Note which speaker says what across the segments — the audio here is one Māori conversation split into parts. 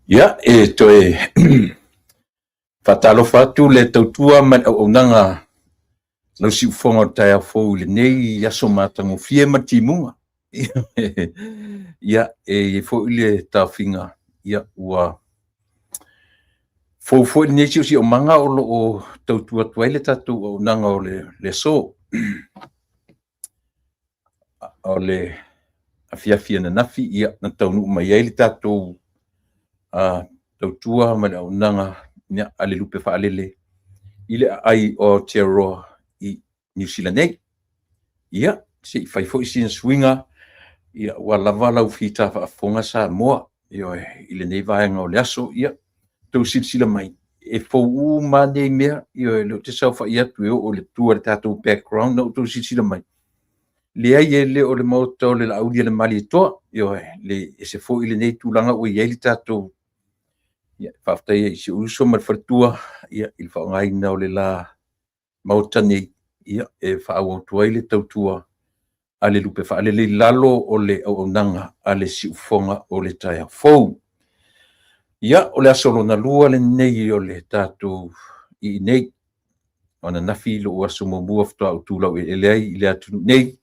Speaker 1: Ia, toe whatalofa atu le tautua ma o nanga lau si ufonga o tai a fou le nei aso matangofie ma timunga. Ia, fo le tawhinga, ia ua fo nei si o manga o lo o tautua tuai le tatu o nanga o le so. O le afiafia na nafi, ia na taunu mai ai le tatu tautua ma le o nanga nia ale lupe fa alele. Ile ai o Aotearoa i New Zealand nei. Ia, se fai fo isi swinga, ia ua lava lau fita whaafonga sa moa, ile nei vaenga o le aso, ia, tau sila mai. E fou ma nei mea, leo te sau wha ia tu o le tua le tātou background, no tau sila mai. Le ai e le o le mauta o le laudi le mali e toa, le e se fo ile nei tūlanga o iei le tātou. Ia, whaftai e se uso ma whatua, ia, il whaongaina o le la mauta nei, ia, e whaau tuai le tautua, ale lupe wha ale le lalo o le au nanga, ale si ufonga o le taia fou. Ia, o le asolo na lua le nei o le tātou i nei, ona nafi lo o aso mua ftua o tūlau e lei, i le atu nei,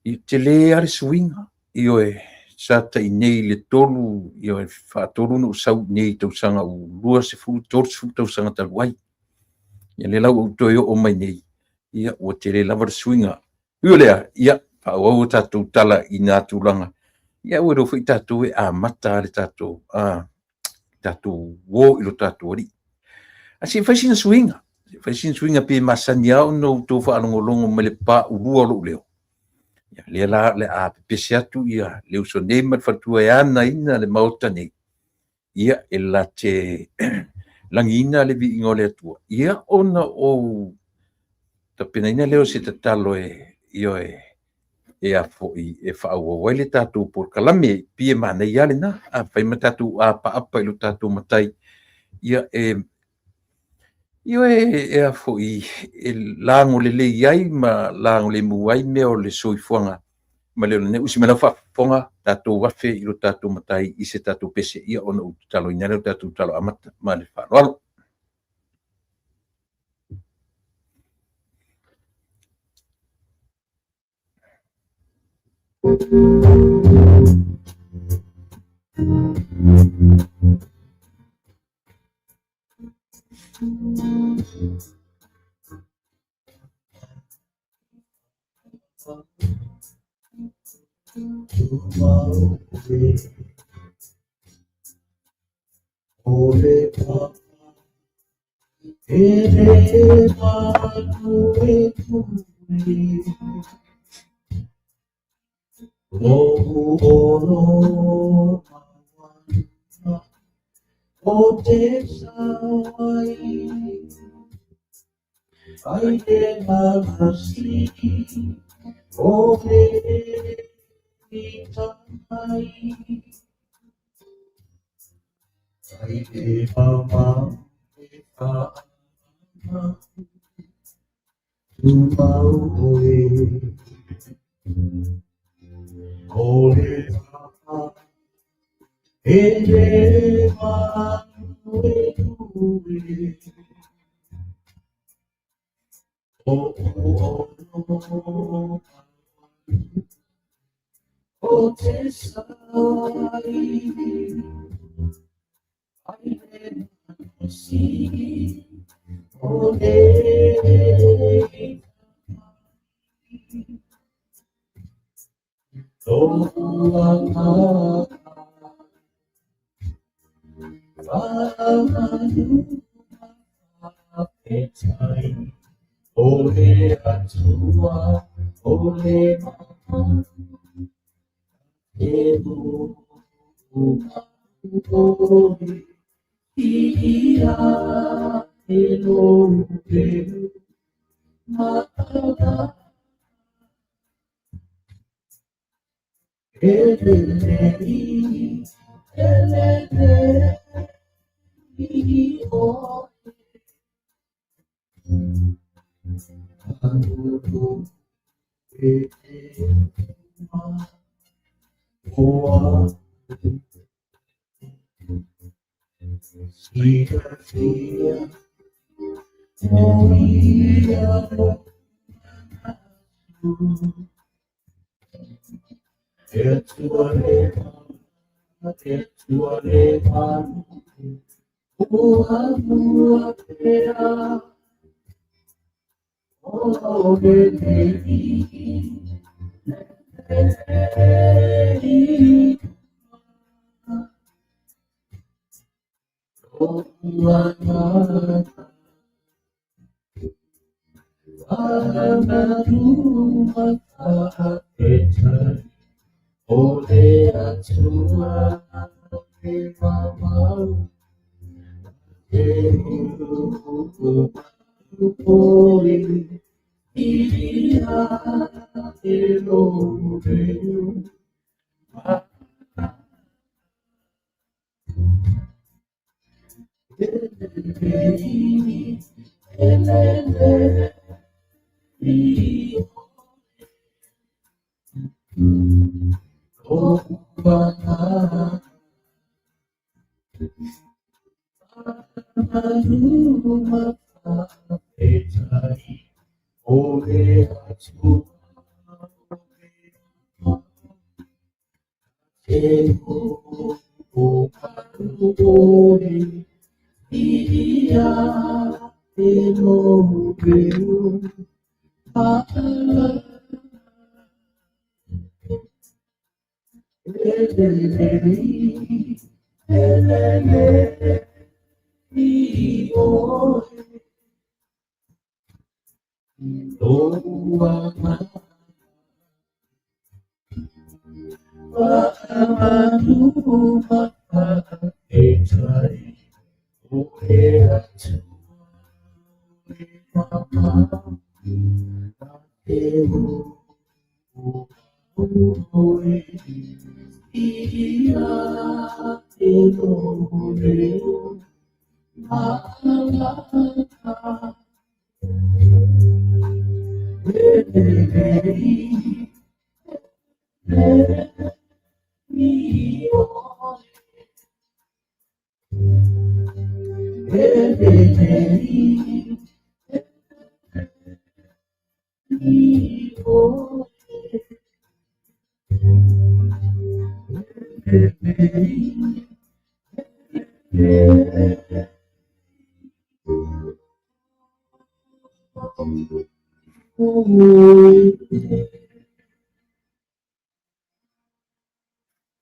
Speaker 1: i te le are swinga, i oe sata i nei le tolu, i oe whaatolu no sau nei tau sanga o lua se fulu torsu tau sanga taluai. Ia le lau o toi o mai nei, ia o te le lava swinga. Ua lea, ia, whaau tātou tala i nā tūlanga. Ia ua rofu i tātou e a mata le tātou, tātou wō ilo tātou ori. A si whaisina swinga. Whaisina swinga pe masani au no tō whaalongolongo me le pā urua lo leo. Ia le la le a pese atu ia leo so nei mat whatua e ana ina le maota nei. Ia e la te langina le vi ingo le atua. Ia ona o tapena ina leo se te talo e a foi e whaau o le tātou por kalame pie mana ia le na a whai ma tātou a paapa ilo tātou matai ia e a foi e lango le iai ma lango le muai mea o le soifuanga ma leo ne usi mena whaponga tātou wafe ilo tātou matai i se tātou pese ia ona u talo ina leo tātou talo amata ma le whaaloalo. sweeter fear, oh, yeah,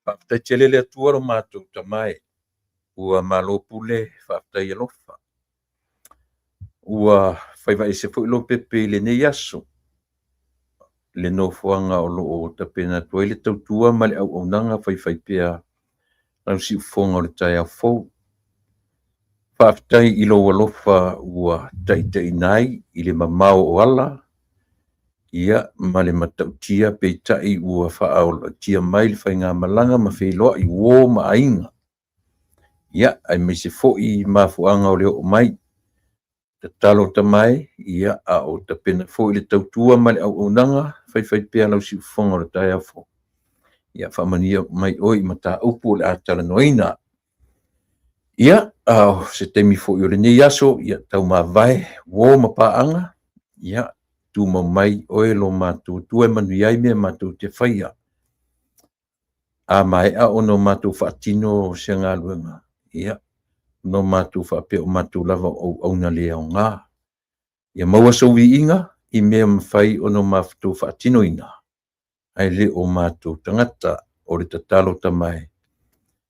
Speaker 1: Fa'afetaitialele atua lo matou tamae ua malo pule fa'afetai alofa ua faiva'ese fo'i lo pepe i lenei aso le nofoaga o lo'o tapena atu ai le tautua ma le au'aunaga faifai pea lausi'u foga o le taeaofou fa'afetai i lou alofa ua ta'itaʻina ai i le mamao o ala ia ma le matautia peita'i ua fa'aolatia mai le faigamalaga ma feiloa'i uō ma aiga ia ae maise fo'i mafuaga o le o'o mai tatalo tamae ia a o tapena fo'i le tautua ma le au'aunaga faifai pea lausi'u foga o le taeafo ia fa'amania mai oi ma tāupu o le a talanoina ia se taimi fo'i o lenei aso ia taumavae uō ma pa'aga ia tumau mai oe lo matou tua e manui ai mea matou te faia a mae'a ono matou fa'atino se agaluega ia no matou fa'apea o matou lava au'auna le aogā ia maua souvi'iga i mea mafai ono matou fa'atinoina ai le o matou tagata o le tatalo tamae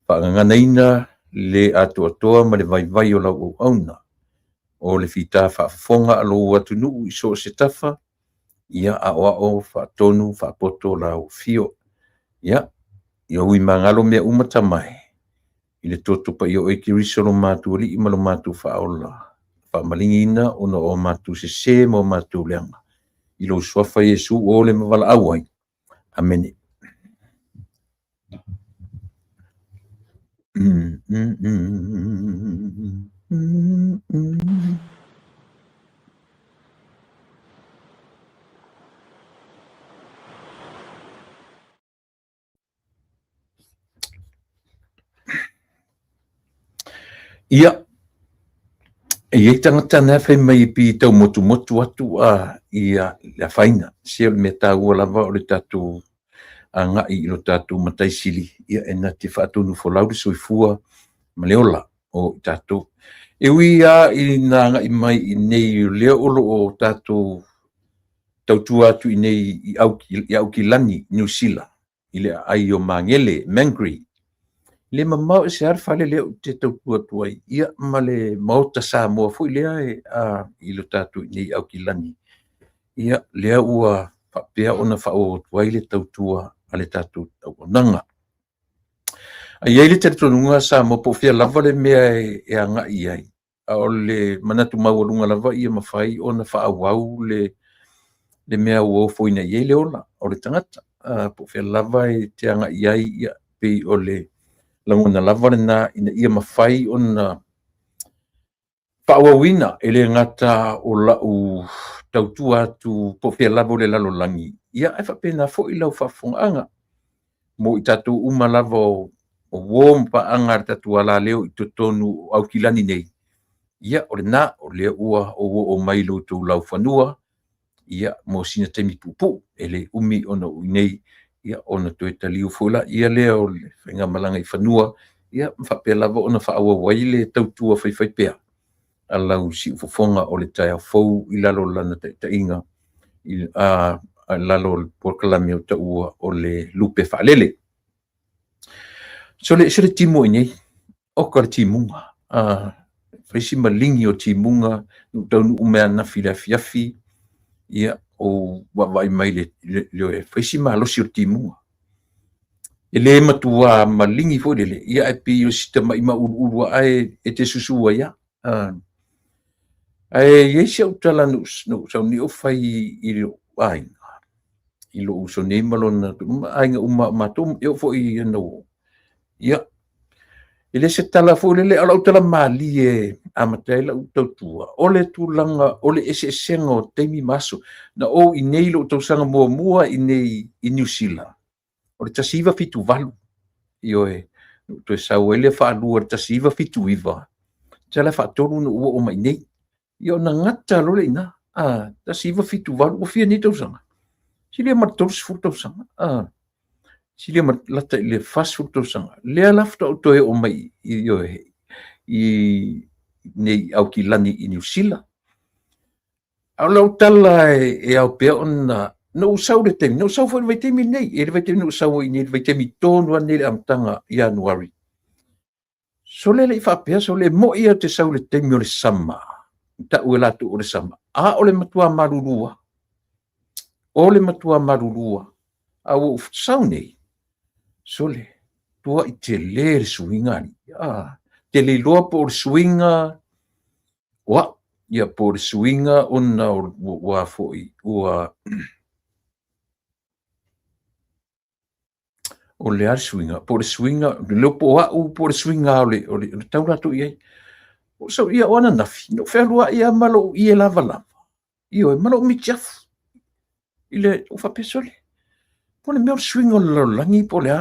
Speaker 1: fa'agaganaina le atoatoa ma le vaivai o lau au'auna o le fitā fa'afofoga alou atu nu'u i so o se tafa ia a'oa'o fa'atonu fa'apoto laufio ia ia ui magalo mea uma tamae i le toto paia o ekiriso lo matou ali'i ma lo matou fa'aola fa'amaligina ona o matou sesē ma o matou leaga i lou suafa iesu o le mavala'au ai amene ia tangata na fai mai pi tau motu atu ia la faina se me taua lava o le tatu anga i lo tatu matai sili ia ena te whaatunu folau le soifua ma leola o tatu e wia i nga i mai i nei leo olo o tatu tautua atu i nei i au ki lani New Zealand i le ai o mangele mangri le mamau se ar fale le te tautua tuai ia ma le mauta sa mo foi le i lo tatu i nei au ki lani ia lea ua whapea ona whao tuai le tautua a le tatu au nanga. A iei le tonunga sa mo po fia lava le mea e anga i ai. A o le manatu maurunga lava ia mawhai ona whaawau le mea ua foina iei le ola o le tangata. Po fia lava e te anga i ai ia pe o le langona lava le na ina ia mawhai ona whaawawina e le ngata o lau tautua atu po fia lava o le lalo langi. Ia e whapena fo i lau whafonga mo i tatu uma lava o wom pa anga tatu ala leo i totonu au kilani nei. Ia o le na o le ua o mailo tu lau whanua. Ia mo sina temi pupu e le umi ona nei. Ia ona to e taliu fula. Ia lea o le whainga malanga i whanua. Ia mwhapea lava ona whaawa waile tautua whaiwhaipea. A lau si ufofonga o le tai au fau i lalo lana ta inga. A lalo porkalami o ta ua o le lupe whaalele. So le timu nei o ka timunga fresi malingi o timunga no tonu umea na fiafi ia o wa vai mai le fresi malosi o timunga ele matua malingi fo le ia e pi o sistema ima uru ai e te susua ia ai ye se utala no so ni o fai i lo ai i lo uso nei malona ai uma matum eu fo i no ia ele se tala fo le ala utala mali e amatai la utautua ole tulanga ole ese sengo temi maso na o i nei lo tausanga mua i nei i New Zealand ole tasiva fitu valu io e to sa ele fa lua tasiva fitu iva tala fa tolu no o mai nei io na ngata lo le na tasiva fitu valu o fia ni tausanga sile matos fu tausanga sile mat lata le fast food tosanga le lafta o toe o mai i nei au ki lani i New Zealand au lau tala e au pe ona no usau le temi no usau foi vai temi nei e vai temi no usau i nei vai temi tonu ane le amtanga January so le fa pe so le mo ia te sau le temi o le sama ta uela tu o le sama o le matua marurua au sau nei sole tua i te le swinga ni te le loa por swinga wa ia por swinga ona wa foi o le ar swinga por swinga lo po o por swinga o le taura tu ia o so ia ona na no felua ia malo ia lava io e malo mi chaf ile o fa pesole pone meu swinga lo langi po le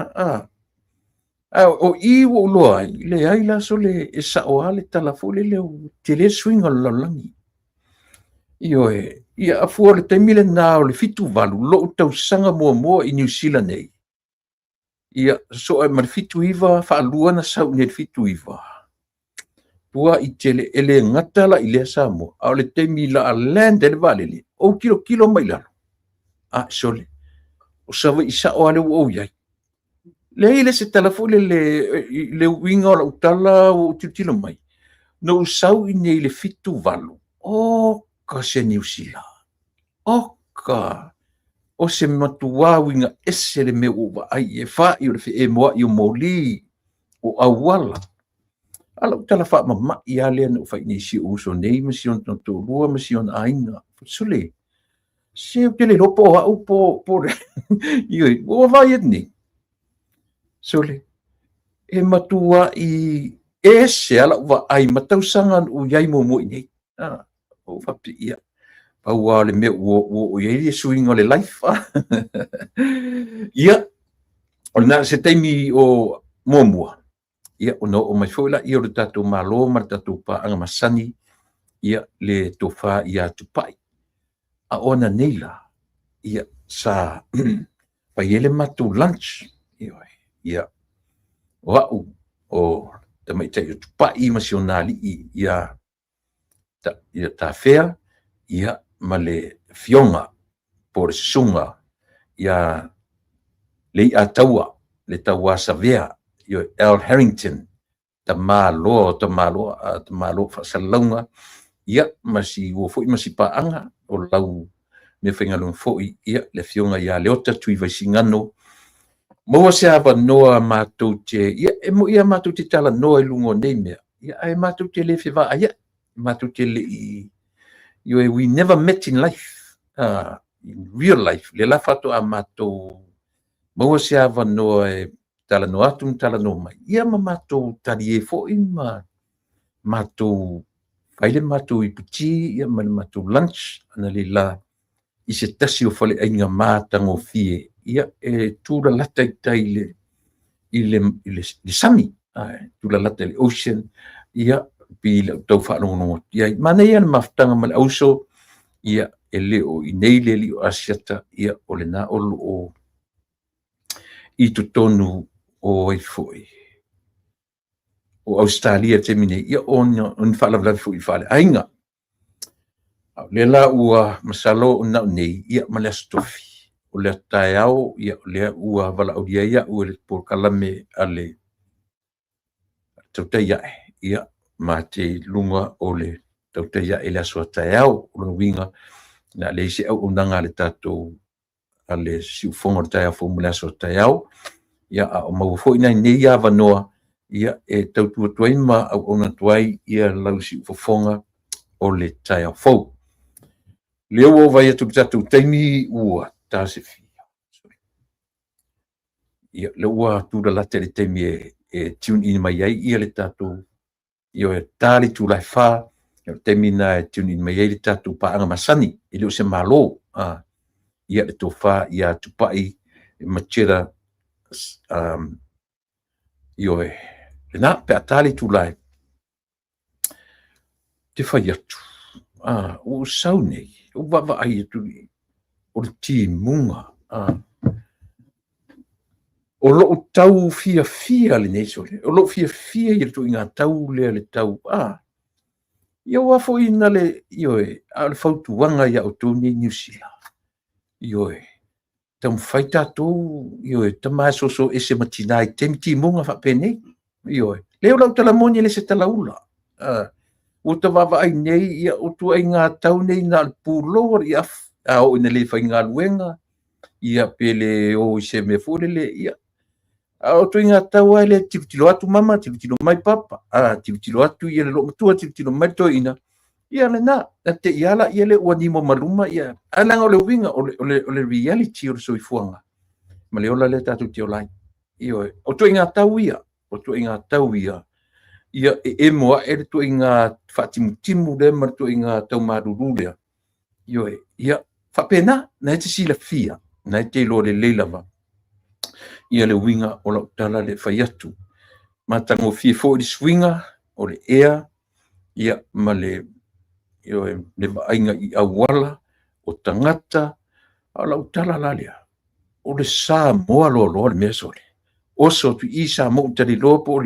Speaker 1: o i wo loa le ai la sole e sa o ale tala fole le te le swinga lo langi io e ia a fuore te mile na o le fitu valu lo tau sanga mo i New Zealand nei ia so e mar fitu iva fa lua na sa ne fitu iva tua i tele ele ngatala i le samo o le te mila a land le vale le o kilo mai la sole o sava isa o ale o ia le se telefone le winga o utala o titilo mai no sau i nei le fitu valu ka se New Zealand o se matua winga ese le me o ai e fa i le mo i moli o awala ala utala fa ma i ale no fa ni si uso nei mission to rua mission ainga sole se pele lopo o po io o vai ni sole e matua i ese ala wa ai matausangan o yai mo nei o fa ia au le me o ye swing o le life ia ona se temi o momua ia ono o mai foila ia o tatu malo mar tatu pa anga masani ia le tofa ia tupai a ona neila ia sa pa ele matu lunch ia wa'u o tamai tai tupai masionali ia ta fea ia male fionga por sunga ia le ataua le taua savea ia Al Harrington tamalo fasalonga ia masi wo foi masi paanga o lau me whaingalung foi ia le fionga ia leota tui vai singano Moa se ava noa mātou te, ia mātou te tala noa I lungo nei mea. Ia ai mātou te le whiwa, ia mātou te le we never met in life, in real life. Le la whato a mātou, moa se ava noa tala noa atu, tala noa mai. Ia ma mātou tali fo ma mātou, whaile mātou I puti, ia ma mātou lunch, ana le la, I se tasi o whale ainga mātango fie, ia tūra lata I le sami, tūra lata le ocean, ia pi le tau whaanongo. Ia mana ia na mawhtanga ma le auso, ia leo I nei le li o asiata, ia o le na olo o I tutonu o ai foi. O Australia te mine, ia on whaalawlawi foi whaale ainga. Le la ua masalo o nau nei, ia ma le astofi. O le tae au, ia o le ua wala au dia ia, ua le por kalame ale tautai ia ma te lunga o le tautai ia le asua tae au, o le winga, na le isi au unanga le tatou ale siufonga le tae au fomu le asua tae au, ia o mawafo ina nei ia wanoa, ia tautua tuaima au ona tuai, ia lau siufonga o le tae au fou. Leo o vai atu tatou taimi ua tase fia. Ia le ua tūra late le taimi tune in mai ai, ia le tatou, ia tali tū lai wha, ia le taimi na tune in mai ai le tatou paanga masani, ili o se malo, ia le tō wha, ia tupai, matira, ia le na pe atali tū lai, te whai atu, o sau nei, o wawa ai atu, o le ti munga, o loo tau fia le nei sole, o loo fia I le tu inga tau le tau, ia wafo ina le, a le fautuanga ia o tūni New Zealand, tam whai tātou, tamai soso ese matinai, temi ti munga whapene, leo lau talamoni le se talaula, o ta wawa ai nei, ia o tu ai ngā tau nei nā le pūlo, ia o ina le whai ngā luenga, ia pele o se me fōrele, ia o tu inga tau ai le tilo atu mama, tilo mai papa, tilo atu ia le lo matua, tilo mai toina, ia le na te iala ia le uanimo maluma, ia alanga o le winga, o le reality o le soifuanga, ma le ola le tatu tio lai, o tu inga tau ia, ia moa le tu inga whatimu le ma tu inga tau maruru lea, ia whapena, na te sila fia, na te lo le leilava, ia le winga o la utala le whaiatu. Ma tango fie fo di swinga o le ea, ia ma le maainga I awala, o tangata, o la utala lalea. O le sa moa lo le mea sole. Oso tu I sa mo utali lopo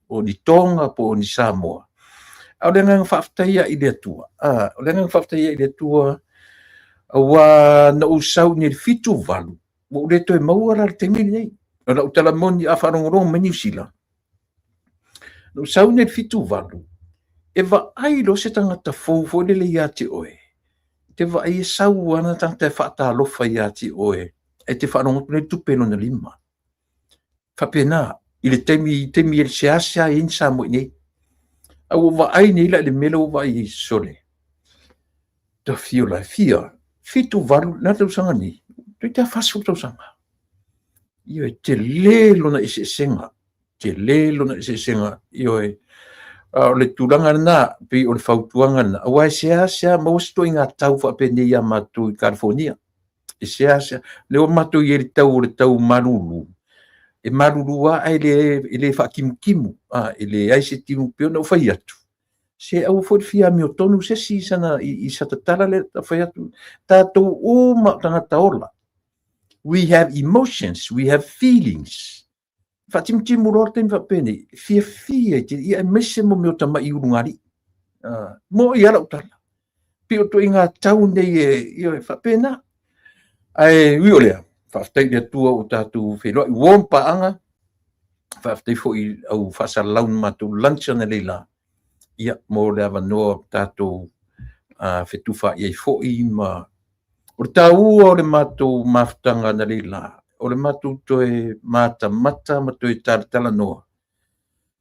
Speaker 1: o ni tonga po o ni sa moa. O le ngang whaftaia I le atua. O le ngang whaftaia I le atua, wa na usau ni fitu valu. Mo le toi maua la te mili nei. O la utala moni a wharongorong me New Zealand. Na usau ni fitu valu. E wa ai lo se tangata fō le ia te oe. Te wa ai sau ana tangata whata alofa ia te oe. E te wharongorong ne tupelo na lima. Whapena, I le temi e se asia I insa mo nei. Au wa ai nei la le melo wa I sole. Ta fio la fia. Fitu valu na tausanga ni. Tui te fasu tausanga. Io te lelo na ise senga. O le tūranga na, pi o le whautuanga na. Awa e se asia, mausto I ngā tau whapene ia matu I California. E se asia, leo matu I le tau maruru. E marurua ai le whakimukimu. E le aise timu pio na whai atu. se au foi fia mi o tonu se si sana I satatala le fai atu tatou o ma tangata ola. We have emotions, we have feelings. Fatimtimu lorten fa pene fia te ia mese mo meu tama I urungari. Mo ia la utala. Pio to inga tau nei ia fa pena. Ai wi olea. Fa stai de tua o tatu felo I wompa anga. Fa stai fo I au fa salaun matu lancha na leila. Ia mo le avanoa tatu fetufa ia fo I ma o tau o le matu maftanga na leila. O le matu toe mata ma toe tala noa.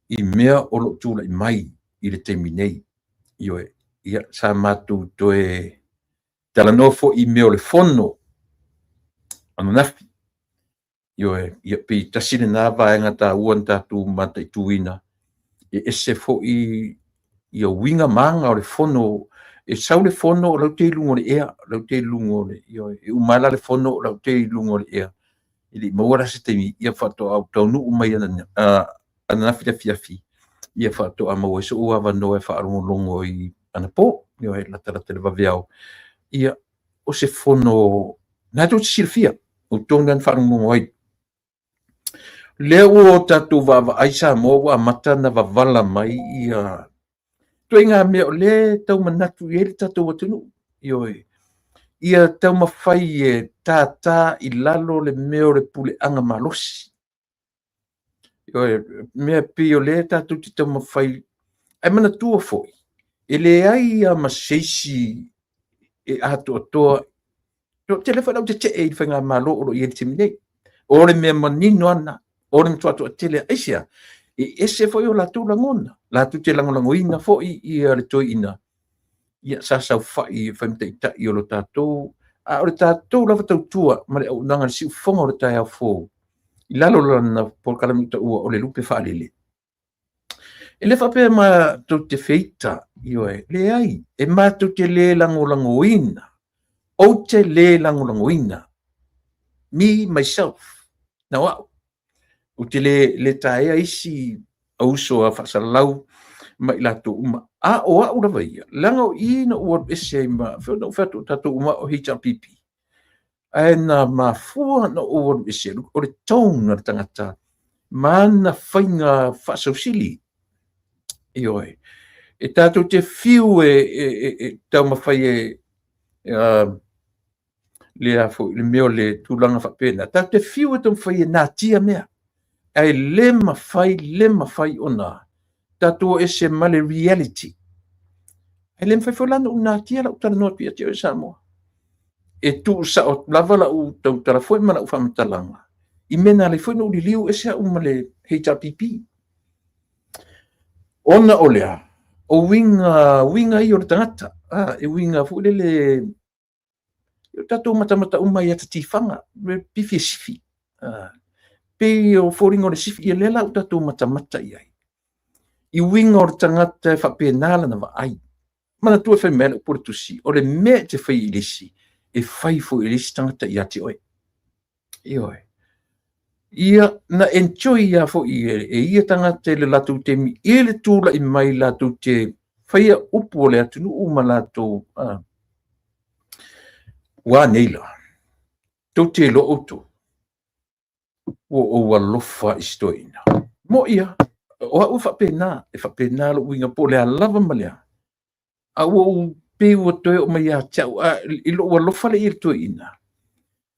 Speaker 1: I mea o lo tula I mai I le temi nei. Ioe, ia sa matu toe tala noa fo I mea o le fono. Anu nafi. Ioe, ia pi tasine na vaenga ta uan tatu mata I tuina. E ese fo ia winga manga o le fono. E sau le fono o lau te lungo le ea. Lau te lungo le, ioe, e umala le fono o lau te lungo le ea. Ili mawara se temi ia fato au taunu umai ana nafi le fiafi ia fato ama so ua vano e whaarungo longo I ana po io he lata le vaviao ia o se fono na tu sirfia o tongan whaarungo ai leo o tatu vava aisa mo wa mata na vavala mai ia tuinga me o le tau manatu ele tatu watunu io ia tau mawhai e tata I lalo le meo le pule anga malosi. Mea pio le tatu ti tau mawhai. Ai mana tua foi. E le ai a maseisi e ato atoa. Te le whanau te te e whanga malo oro I te minei. O le mea manino ana. O le mtua toa tele aisia. E ese foi o latu langona. Latu te langolangoina foi I le toi ina. Ia sasau whai whaimtei tai o lo tātou. A o le tātou lava tau tua, ma le au nanga le siu whonga o le tai au fō. I lalo lana por kalamita ua o le lupe whaalele. E le whapea ma tau te feita, ioe, le ai, e ma tau te le langolangoina. O te le langolangoina. Me, myself. Na wau. O te le tae isi auso a whasalau, ma I lato uma. A o a ura vaia. Lango I na ua ese ma whina whatu tato uma o HRPP. Ai na mafua na ua ese. O le tone na tangata. Mana whainga whasausili. Ioi. E tato te fiu tau mawhai le meo le tūlanga whapena. Tato te fiu tau mawhai nā tia mea. Ai le mawhai ona. Tato ese male reality. E le mwhai whalana u nā tia la utara noa pia teo e Samoa. E tu sa o lava la u tau tara fwoi mana u whamatalanga. I mena le fwoi no li liu e sea umale HRPP. Ona o lea. O winga I o le tangata. E winga fwoi le tato mata umai ata tifanga. Pifi e sifi. Pe o fōringo le sifi I lela u tato mata iai. I winga o le tangata e whapenala na wa ai. Mana tua whai mele o pore tusi. O le mea te whai ilisi. E whai fo ilisi tangata I ate oe. Ioe. Ia na enjoy ia fo e ia tangata le latu te mi. E le tūla I mai latu te whaia upu o le atunu uma latu. Wa neila. Tau te lo oto. O walofa istoina. Mo ia. O au whapena. E whapena lo winga po le alava malea. A o pe o toe o mai a tau I lo walofa le irto ina.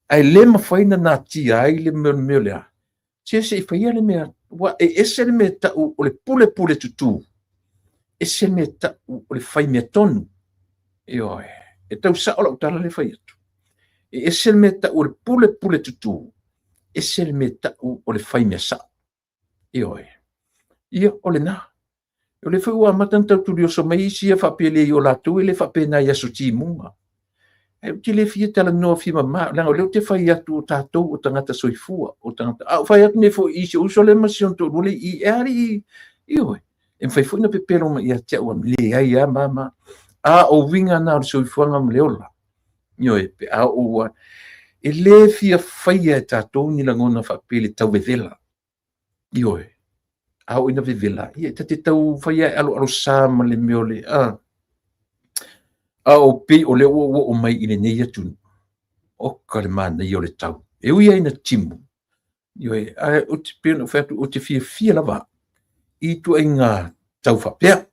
Speaker 1: Ai le mawhaina nā tia ai le meo lea. Tia se I whaia le mea. Wa e ese le mea tau o le pule tutu. Ese le mea tau o le whai mea tonu. Ioe. E tau sa o la utala le whai atu. E ese le mea tau o le pule tutu. Ese le mea tau o le whai mea sa. Ioe. Ia o le nā. O le whai ua matantau turi o so mai isi a whapele I o latu e le whapena I aso ti munga. E te le fia tala noa fima maa. Langa o leo te whai atu o tātou o tangata soifua. O tangata. A whai atu ne fo isi o uso le masion tō rule I eari Ioe. E mwhai fwina pepero ma I a te ua mle ai a mama. A o winga na o soifuanga mleola. Ioe. Pe a o ua. E le fia whai a tātou ni langona whapele tau vevela. Ioe. au ina vivila ia te tau faia alo sama le meole o pe o le o mai ine nei atu o kale mana i o le tau e uia ina timu io e o te pe no fatu o te fia lava i tu inga tau fa pea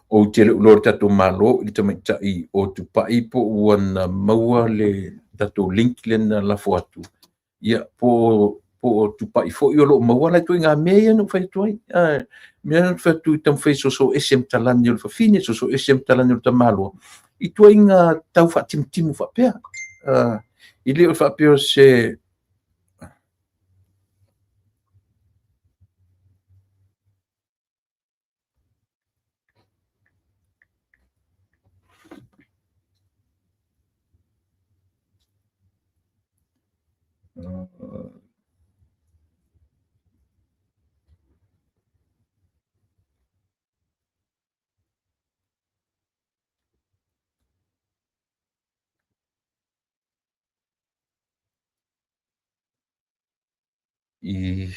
Speaker 1: o te le ulor tatu malo i te maita i o tu pai po uana maua le tatu link le na la foatu ia po tu pai fo i o lo maua la tu inga mea no fai tu ai mea no fatu tam fai so esem talani o fa fine so esem talani o ta malo i tu inga tau fa timu fa pea i le o fa pea se i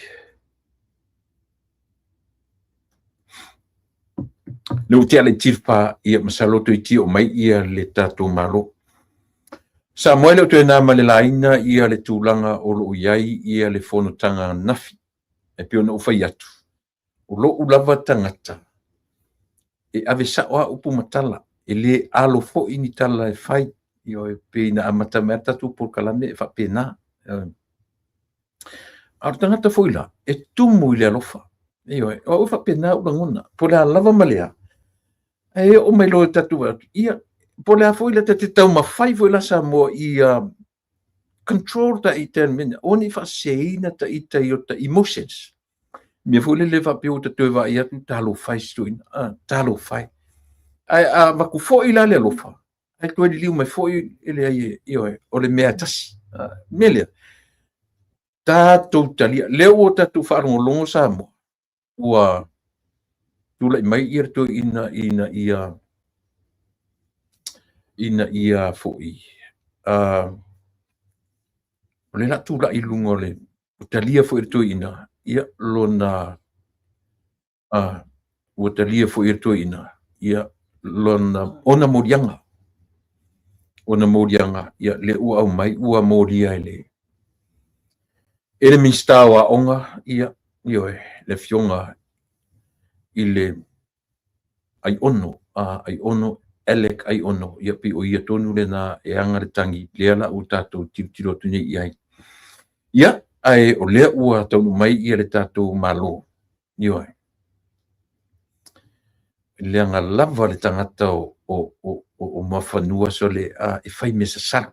Speaker 1: le utia le tirpa ia masaloto i ti o mai ia le tatu malo Samuel o tēnā ma le laina ia le tūlanga o lo iai ia le whonotanga nafi e pio na uwhai atu o lo ulava tangata e ave saoa upu matala e le alo fo ini tala e whai i o e pēna amata mea tatu por kalame e wha pēnā aro tangata foila e tumu i le alofa e o e o wha pēnā ulangona po le alava malea e o mai lo tatu atu ia po le foila te tau mawhai foila sa mo i control ta i ten min oni fa seina ta i ta yo ta emotions me fole le va pio ta tu va ia ta lo fai stuin ta lo fai ai va ku fo ila le lo fa ai tu li me fo ile ai io o le mea tasi mele ta totalia le o ta tu fa lo sa mo ua tu le mai ir to ina fo i le la tu la i lungo le utalia fo ir to ina ia lona utalia fo ir to ina ia lona ona morianga ia le ua au mai ua moria ele mistawa onga ia io le fionga ile ai ono Alec ai ono ia pi o ia tonu le na e anga le tangi le ala o tatou tiro tuni ia ia ai o le ua tonu mai ia le tatou malo io le anga lava le tangata o mafanua so le e fai me sa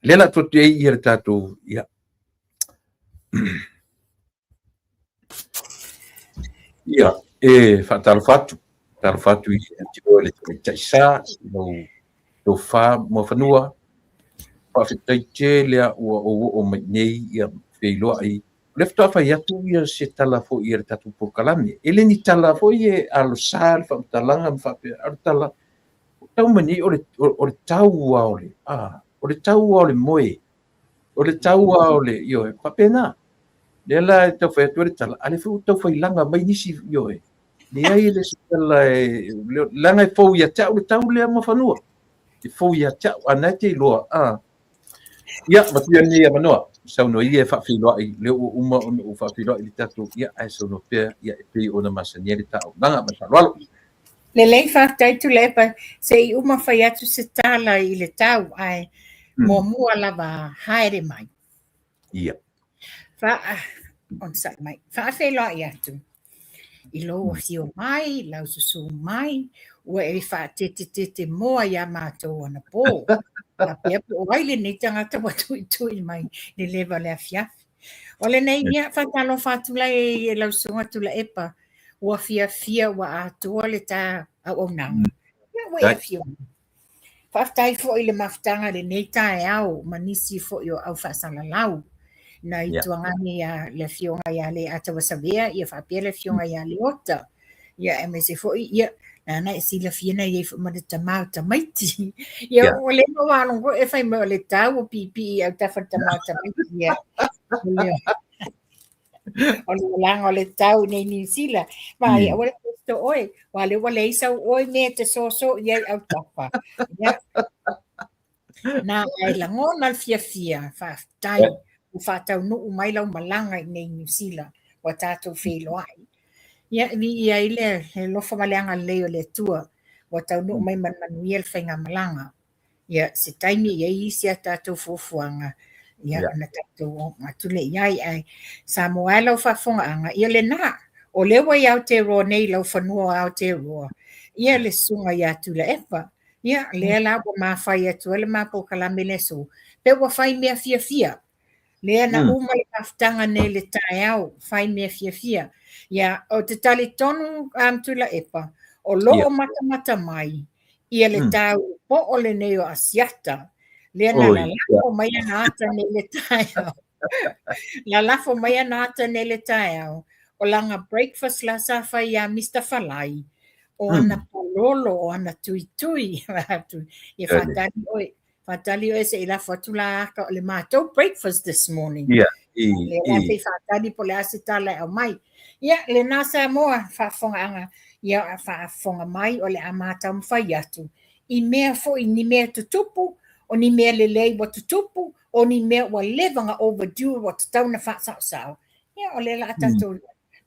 Speaker 1: le la totu ia le tatou ia ia e fatal fatu i tiro le taisa do fa mafanua pa fitaiche le o mai nei ia feilo ai le fta fa ia tu ia se tala fo ia le tatou por kalame ele ni tala fo ia alo sal fa talanga fa tala tau mani o le tau o le tau o le moe o le tau o le io pa pena le la tau fa tu le tala ale fu tau fa langa mai nisi io le ai le tala langa fo ia tau le mafanua i fo ia ana te loa ia matia ni manoa sau no ia fa filo ai le uma o fa filo i tatu ia ai so no pe ia pe ona masaniere tau nanga masalo
Speaker 2: le lei fa tai tu le pa se i uma fa ia tu se tala i le tau ai mo mua lava haere mai
Speaker 1: ia
Speaker 2: fa on sa mai fa filo ia tu i lo sio mai lau su mai ua e fa te moa ia mātou ana pō. Na pia o waile ni tangata watu i mai ni leva le afiafi. O le nei nia whatalo whatula e lau sunga tula epa ua fia ua atua le tā au nanga. Ia ua e fia. Whaftai fo i le maftanga le nei tae au manisi fo i o au whasala lau. Na i tuangani le fionga ia le atawa savea ia whapia le fionga ia le ota. Ia e me se fo i ia na e sila fiena ia fo mada tamau tamaiti. Ia o le no walongo e fai mo le tau o pipi au tafa tamau tamaiti ia. O le langa o le tau nei New Zealand. Ma ia wale to oi. Wale isa oi me te soso ia au tapa. Ia. Na ai langona al fia fa tai. U fa tau no mai lau malanga nei New Zealand. Wa tatou wheloai. Ia ni ia ile he lofa malanga leo le tua. Wa tau no mai manuel whainga malanga. Ia se taimi ia isi a tatou fuafuanga. Ia na tatou matule iai ai. Sa moa lau whafonga anga. Ia le na. O le wai au te roa nei lau whanua au te roa. Ia le sunga ia tula epa. Ia le la wa mawhai atu. Le mapo kalame le so. Pe wa whai mea fia. Lea na uma le kaftanga nei le tae au. Whai mea fia. Ia o te tali tonu tula epa. O loo mata mai. Ia le tau po o le neo asiata. Lea na la lafo mai anata nei le tae au. La lafo mai anata nei le tae au. O langa breakfast la sa whai a Mr. Falai. O ana pololo, o ana tui. Ia whatani oi. Whatali oi se ila whatula aka o le mātou breakfast this morning. Le wafi whatani po le asitala au mai. Ia le nasa moa whafonga anga. Ia whafonga mai o le amata mwhai atu. I mea fo i ni mea tutupu, o ni mea le lei wa tutupu, o ni mea wa levanga overdue wa tatauna whaasau. Ia o le la tatou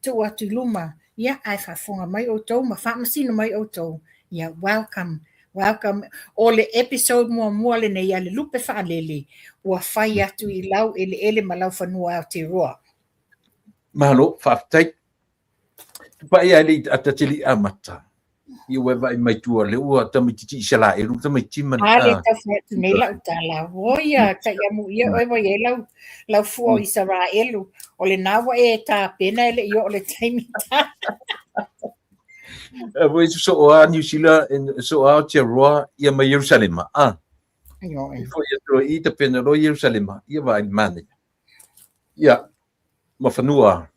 Speaker 2: tu atu luma. Ia ai whafonga mai o tau, ma whaamasino mai o tau. Ia welcome. O le episode mua le nei ale lupe whaalele, ua whai atu i lau ele malau whanua au te roa.
Speaker 1: Mahalo, whaafitai. Pai ale atatili amata. I wewa i mai tua le ua tamititi isala e ruta mai tima.
Speaker 2: Ale tawhatu nei lau tala. Woia, ta ia mu ia oewa i lau fua i sara elu. O le nawa e ta pena ele i o le taimita.
Speaker 1: Voi so o New Zealand so o te roa ia mai Jerusalem. Foi ia i te pena ro Jerusalem. Ia vai mane. Ia ma fanua.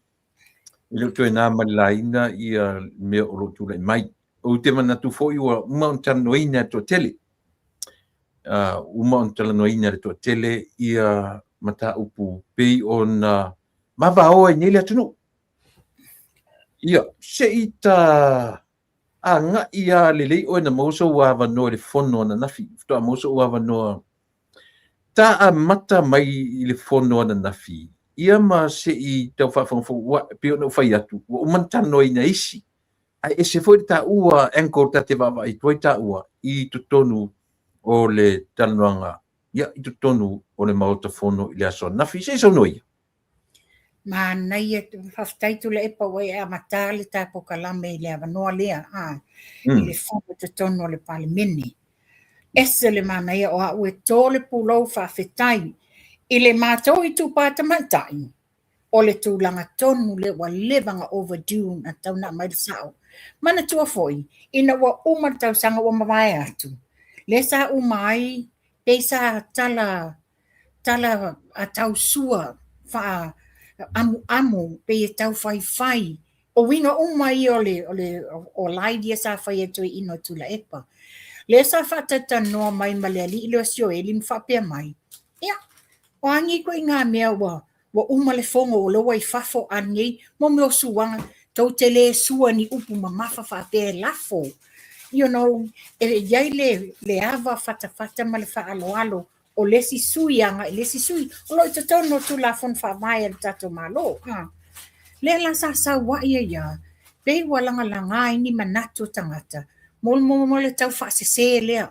Speaker 1: Ile to na malaina ia me o lo tu mai. O te mana tu foi o mountain noina to tele. O mountain noina to tele ia mata upu pe on ma va o ni le tunu. Ia se ita nga ia lele o na moso wa va no le fono na nafi. To moso wa va no ta mata mai le fono na nafi. Ia ma se I te fa wa pe no fa yatu. O mountain noina isi. E se foi ta ua enko ta te vava I toi ta ua I tutonu o le tanuanga. Ia I tutonu o le maotafono I le aso. Nafi se so noi.
Speaker 2: Ma nei e whaftai tu le epa wai a matale ta po kalame I le avanoa lea. I le whama tutonu o le palimini. Ese le mana ia o a ue tole pulou whawhetai. I le mātou I tu pāta matai. O le tūlanga tonu le wa levanga overdue na tauna mai sao. Mana tua foi, ina wa uma tau sanga wa mawai atu. Le sa umai, pe sa tala a tau sua, fa amu, pe e tau fai. O winga umai o laidia sa fai atu ino tula epa. Le sa fatata noa mai maleali ilo sio elin fa pia mai. Ia, o angi ko inga mea wa uma le fongo o loa I fafo anei, mo meo suanga, tau te le sua ni upu mamafa fa pe lafo. You know, iai le ava fata ma le fa alo o lesi sui anga, lesi sui, o lo I tatono tu la fon fa mai al tato malo. Le la sa wa ia, pe walanga ini manatu tangata, mo le tau fa se lea.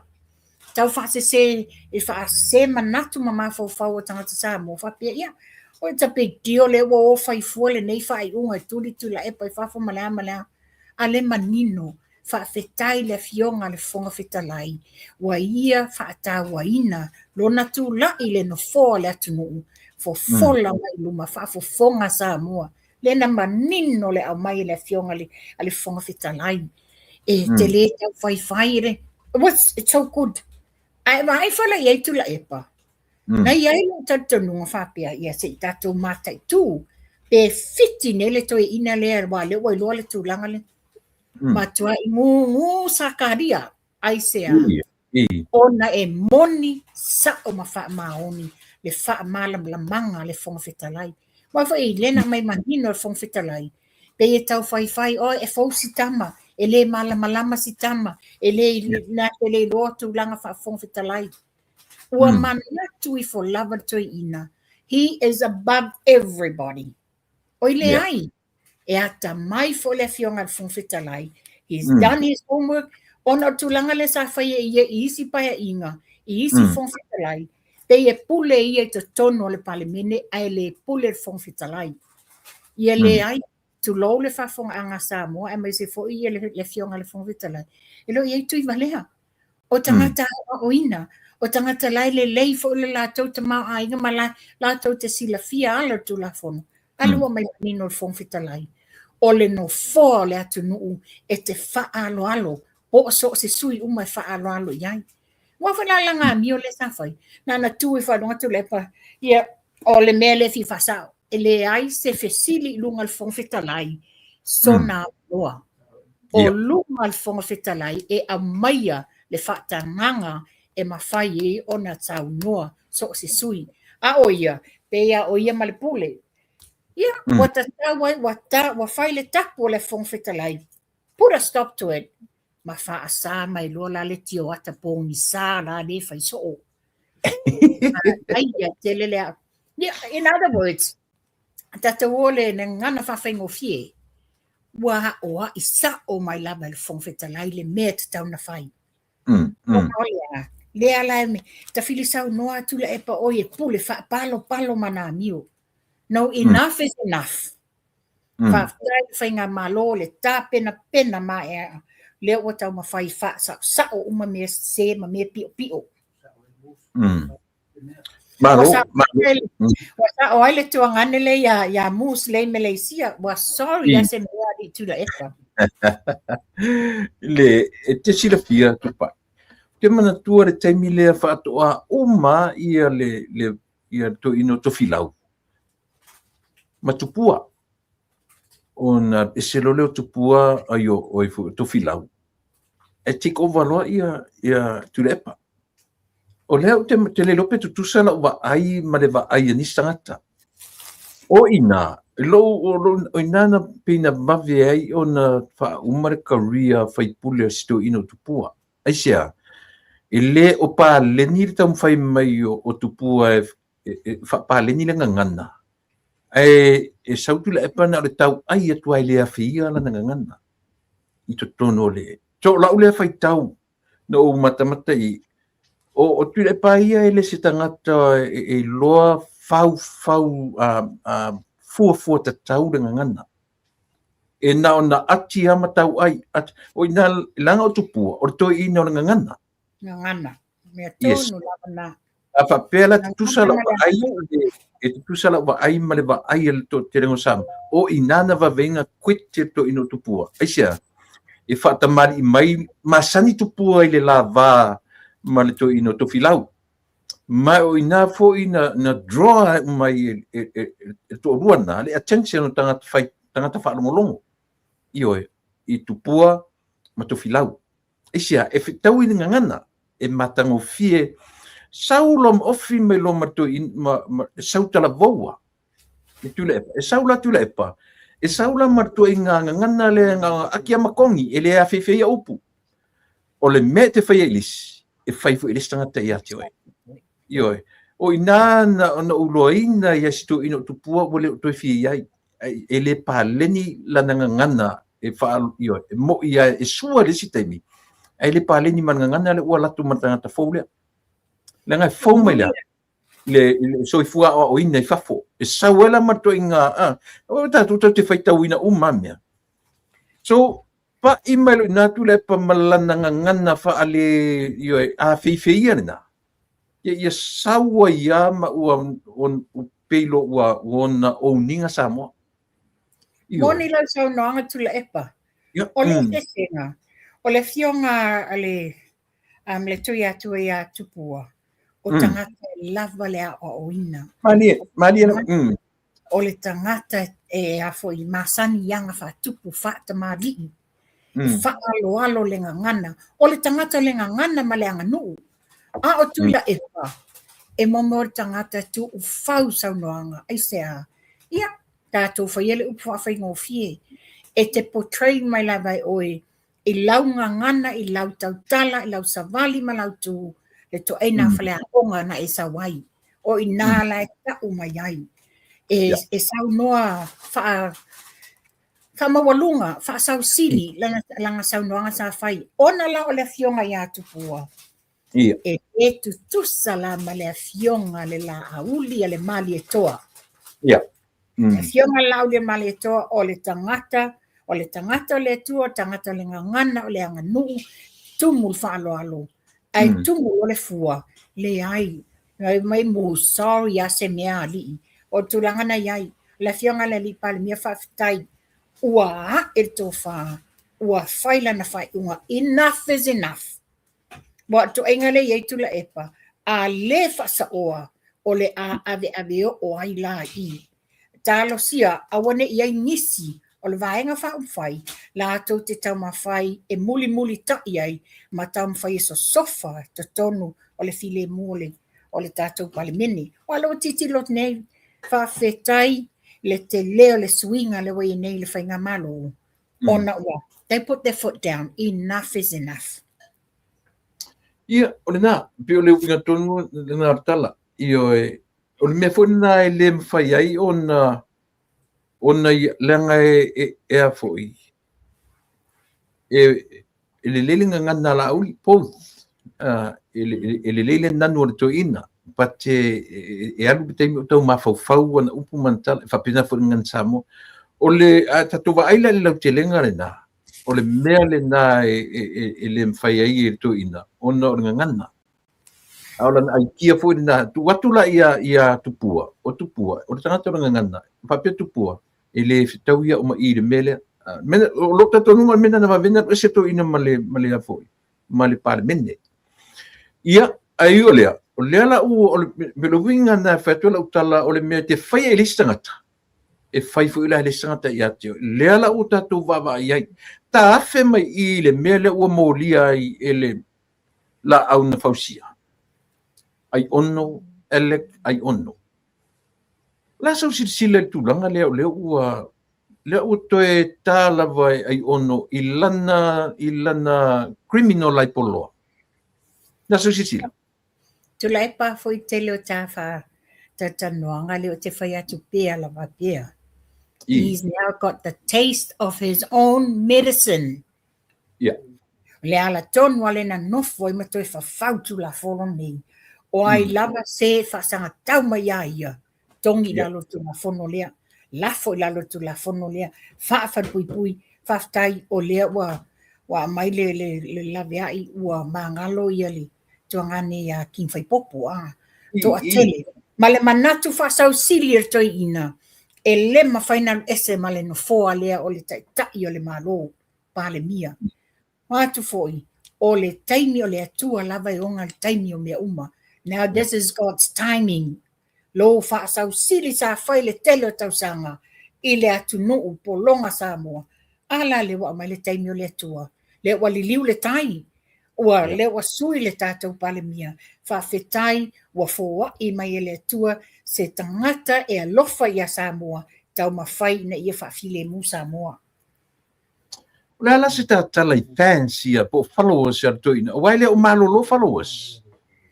Speaker 2: Tau fa se I fa se manatu mamafa o fa o tangata sa mo fa pe ia. O it's a big deal le wo fai fuole nei fai unga tuli tula e pai fa malea ale manino fa fetai le fionga le fonga fetalai wa ia fa ta wa ina lona tu la ile no fo le atunu fo fola mai luma fa fo fonga sa moa le na manino le au mai le fionga le fonga fetalai e te le fai re it's so good ai fa la ia tula epa na iai lo tatanunga whapea ia se I tatou matai tū. Pe fiti nele toi ina lea wa le wai loa le tūlanga le. Matua I ngu sakaria ai sea. Ona e moni sa o ma wha maoni le wha malam la manga le fonga whetalai. Wa fa I lena mai manino fong fitalai. Pe e tau fai o e fau si tama. E le malama si tama. E le loa tu langa fa fong fitalai. Ua mana tui for lava tui ina. He is above everybody. O le ai. E ata mai fo le fionga fong fitalai. He's done his homework. Ona tulanga le sa fai e isi paia inga. I isi fong fitalai. Pe e pule ia te tono le palemene ai le pule fong fitalai. Ia le ai tu lo le fa fong anga Samoa e mai se fo ia le fionga le fong fitalai. E lo ia tui valea. O tangata o ina. O tangata lai le lei fo le la tau te mau ainga ma la tau te sila fia ala tu la fono. Alua mai nino le fong fitalai. O le no fo le atu nuu e te fa alo. O so se sui umai fa alo iai. Wa fa la nga mi o le sa fai. Na tu e fa no tu le pa. Ia o le mele fi fa sao. E le ai se fesili lunga le fong fitalai. So na loa. O lunga le fong fitalai e a maia le fa tanganga e mawhai e ona tau noa so se sui. A oia, pe ia oia malepule. Ia, wa whai le tapu le fong fitalai. Put a stop to it. Ma wha asa mai lola le tio ata pōngi sā la le whai so o. Aia, te lelea. In other words, tata wole ne ngana whawhaingo fie. Wa oa isa o mai lava le fong fitalai le mea te tau na whai. Lea lai me, ta fili sau noa tula e pa oie pule wha palo mana mio. No, enough is enough. Whai ngā malo le tā pena ma e leo o tau ma whai wha sao uma mea se ma mea pio. Wasa o aile tua ngane le ya mus le Malaysia. Wa sorry ya se mea di tula e pa.
Speaker 1: Le, te sila fia tupa. Te mana tua re taimi lea whaatoa uma ia ia to ino to filau. Ma tupua. Ona eselo leo tupua ayo oifu to filau. E take over loa ia tulepa. O leo te le lope tutusa la wa ai ma le wa ai ni sangata. O ina o inana pina mave ai ona fa umare career fai pule sto ino tupua. Aisia. Ele o pa leni tam fai mai o tupua fa pa leni le ngana. E sautu le pa na le tau ai atu ai le afia la ngana. I to tono le. So la ule fai tau no mata I o tu le pa ia ele se tangata e loa fau fu ta tau le ngana. E na ona ati ama tau ai o ina langa o tupua o to ina o ngana.
Speaker 2: Ngana. Mea tonu lava na.
Speaker 1: Apa pela tusala ai e tusala wa ai male wa ai to terengo sam. O inana va venga kwete to ino tupua. Aisia. E fata mari mai masani tupua ile lava male to ino to filau. Mai o ina fo ina na draw mai to ruana le attention o tangata fa longo. Io I tupua ma to filau. Isia e tau I ngana e matango fie saulom ofi me lo mato sautala voa e tule e saula tule pa e saula mato ngana le nga akia makongi ele a fefe ya upu o le mete fa elis e fai fu elis tanga te ya tio io o ina na uloina ya sto ino tupua wole to fi ya ele pa leni la ngana e fa io mo ia e sua le sitemi ele pa leni man ngana le wala tu matanga ta foule Langa fau mai le soifua o ina I fafo. E sauela mato inga o tatu te whaitau ina umamea. So, pa imailu natu le pa malana ngana wha ale a feifeia na. Ia saua ia ma ua peilo ua ona o ninga Samoa.
Speaker 2: Moni lau sau noanga tula epa. O le tesenga. O le fionga ale le tui atu ia tupua. O tangata lava lea o ina.
Speaker 1: Malia.
Speaker 2: O le tangata e afo I masani yanga fa tupu fa ta mali. Fa alo le ngana. O le tangata le ngana ma le anganu. A o tula epa. E momo tangata tu u fau sau noanga. Ai sea Ia, tātou whai ele upu whawhai ngōwhie. E te portray mai la vai oe, i lau ngangana, i lau tautala, i lau savali ma lau tu, le to eina whale a onga na e sa wai. O i nā la e tau mai ai. E sau noa whamawalunga, wha sau sili, langa sau noanga sa whai. Ona la o le fionga i atu pua. E tu tusa la ma le fionga le la auli a le mali e toa. Le fionga la o le mali e toa o le tangata o le tua, tangata le ngangana o le anganuu, tumu whaaloalo. Ai tumu o le fua, le ai, mai mo sorry a se mea ali. O tulangana iai, le fionga le li pale mia whawhitai, ua e tō wha, ua whaila na whai unga, enough is enough. Wa to engale iei tula epa, a le whasa oa, o le a ave o ai la i. Talo sia, awane iei nisi, o le vaenga whai, la tau te tau mawhai, e muli ta iei, ma tau mawhai e so sofa, te tonu, o le file mole, o le tātou pale mene. O alo titi lot nei, whawhetai, le te leo le swinga le wai nei le whainga malo. Ona ua, they put their foot down, enough is enough.
Speaker 1: Ia, o le nā, pe o le uinga tonu, le nā artala, i o le mea whuna e le mwhai ai, ona langa e a foi. E le lelinga ngana la uli, both. E le lele nanu o le toina, but e alu bitei o tau mawhau ana upu mantala, whapina fo ngan samo. O le tatuwa aila le lau te lenga le nā. O le mea le nā e le mwhai ai e toina, ona o le ngana. Aula ai kia fo na tu watula ia tupua, o le tangata o le ngana, whapia tupua. Ele fitau ia o ma i le mele o lota tonu ngal mena na vena se to ina male a foi male par mende ia ai o le la o me lo winga na fatua la utala o le me te fai e listangata e fai fo ila listangata ia te le la o tatu vava ia ta afe mai i le mele o molia i ele la au na fausia ai onno elek ai onno la so sile tulanga le o toe tala vai ai ono ilana criminal ai polo. La so sile.
Speaker 2: Tu lai pa foi tele o tafa tatanoanga le o te whai atu pia la vapia. He's now got the taste of his own medicine.
Speaker 1: Yeah.
Speaker 2: Le ala ton wale na nofo i matoi whawhautu la wholon nei. O ai lava se whasanga tau mai ia. Tongi lalo tu la fono lea, lafo lalo tu la fono lea, whaafan pui, whaftai o lea wa mai le laveai ua mangalo ia le tuangane a kinwhai popo to a tele. Ma le manatu whasau silir toi ina, e le ma final ese ma le no foa lea o le tai o le malo, pa le mia. Watu foi, o le taimi o le atua lava e onga le taimi o mea uma. Now this is God's timing. Lo whaasau siri sa whai le tele o tausanga i le atu nuu po longa sa moa. Ala le wa mai le taimi o le atua. Le wa li liu le tai. Ua le wa sui le tātou pale mia. Whawhetai wa fōa i mai le atua se tangata e alofa i a sa moa. Tau ma whai na ia whawhile mu sa moa.
Speaker 1: Ula la se tala i fancy a po followers ar toina. Waile o malolo followers.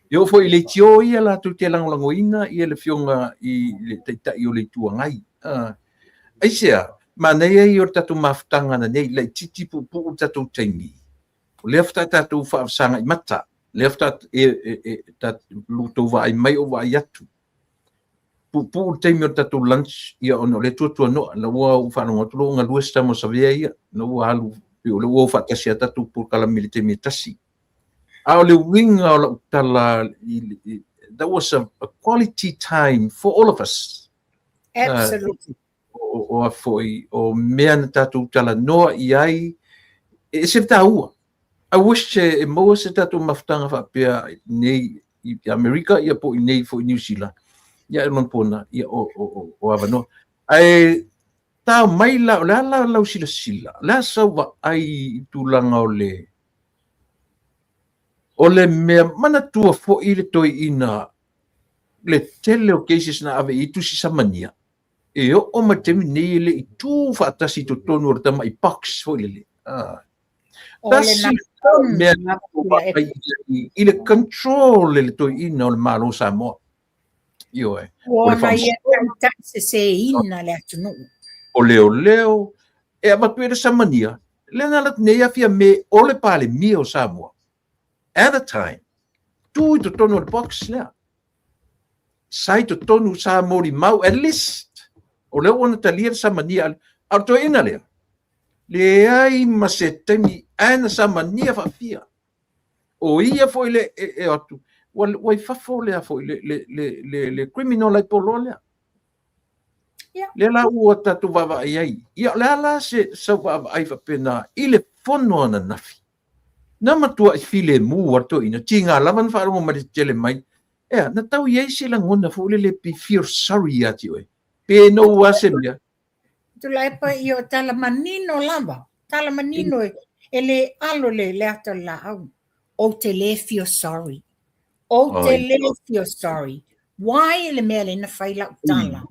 Speaker 1: Yo foi le tio ia la tu te langolangoina ia le fionga i le taitai o le tuangai. Ai sea, ma nei ai o tatu maftanga na nei, le titi pu tatu taimi. O le afta tatu whaafsanga i mata. Le afta tatu luto wa ai mai o wa ai atu. Pu taimi o tatu lunch ia ono le tuatua no, la ua uwhanonga tulo ngā luesta mo savea ia, na ua halu, le ua uwhatasi a tatu pu kalamili te me tasi. Our wing, that was a quality time for all of us.
Speaker 2: Absolutely.
Speaker 1: O mea tatu tala noa i ai, e se taua. I wish e moa se tatu maftanga whapea nei i Amerika, ia po i nei fo i New Zealand. Ia e non pona, ia o avanoa. Ai, tau mai la lau sila. La sawa ai tulanga o le. O le mea mana tua fo i le toi ina le tele o cases na ave i tusi samania. e o matemi nei le i tū whaatasi to tonu o tama i paks fo le.
Speaker 2: O le
Speaker 1: Tasi
Speaker 2: nā
Speaker 1: mea
Speaker 2: ngā tula e.
Speaker 1: i le control le to ina o le malo Samoa. Io e.
Speaker 2: O na ia tai se ina le atunu.
Speaker 1: O leo, e amatu e samania. Le nalat neia fia me o le pale mia o Samoa. At a time, tū i to tonu o le box lea. Sai to tonu Samoa i mau, at least. O leo ona talia le samania, au to ina lea. Le ai ma se temi ana samania fa fia. O ia foi le e atu. Wai fafo lea foi le criminal ai polo lea. Le la ua tatu wawa ai ai. Ia le ala se sa wawa ai fa pena i le fono ana nafi. Na matua i file mu ato ina. Tinga laman wharongo ma le tele mai. Ea, na tau iei se la ngona fo le pi feel sorry ati oe. Pe no wase mea.
Speaker 2: Tula e pa i o tala manino lava. Tala manino e le alo le ata la au. O te le feel sorry. O te le feel sorry. Why le mea le na whai lau tala.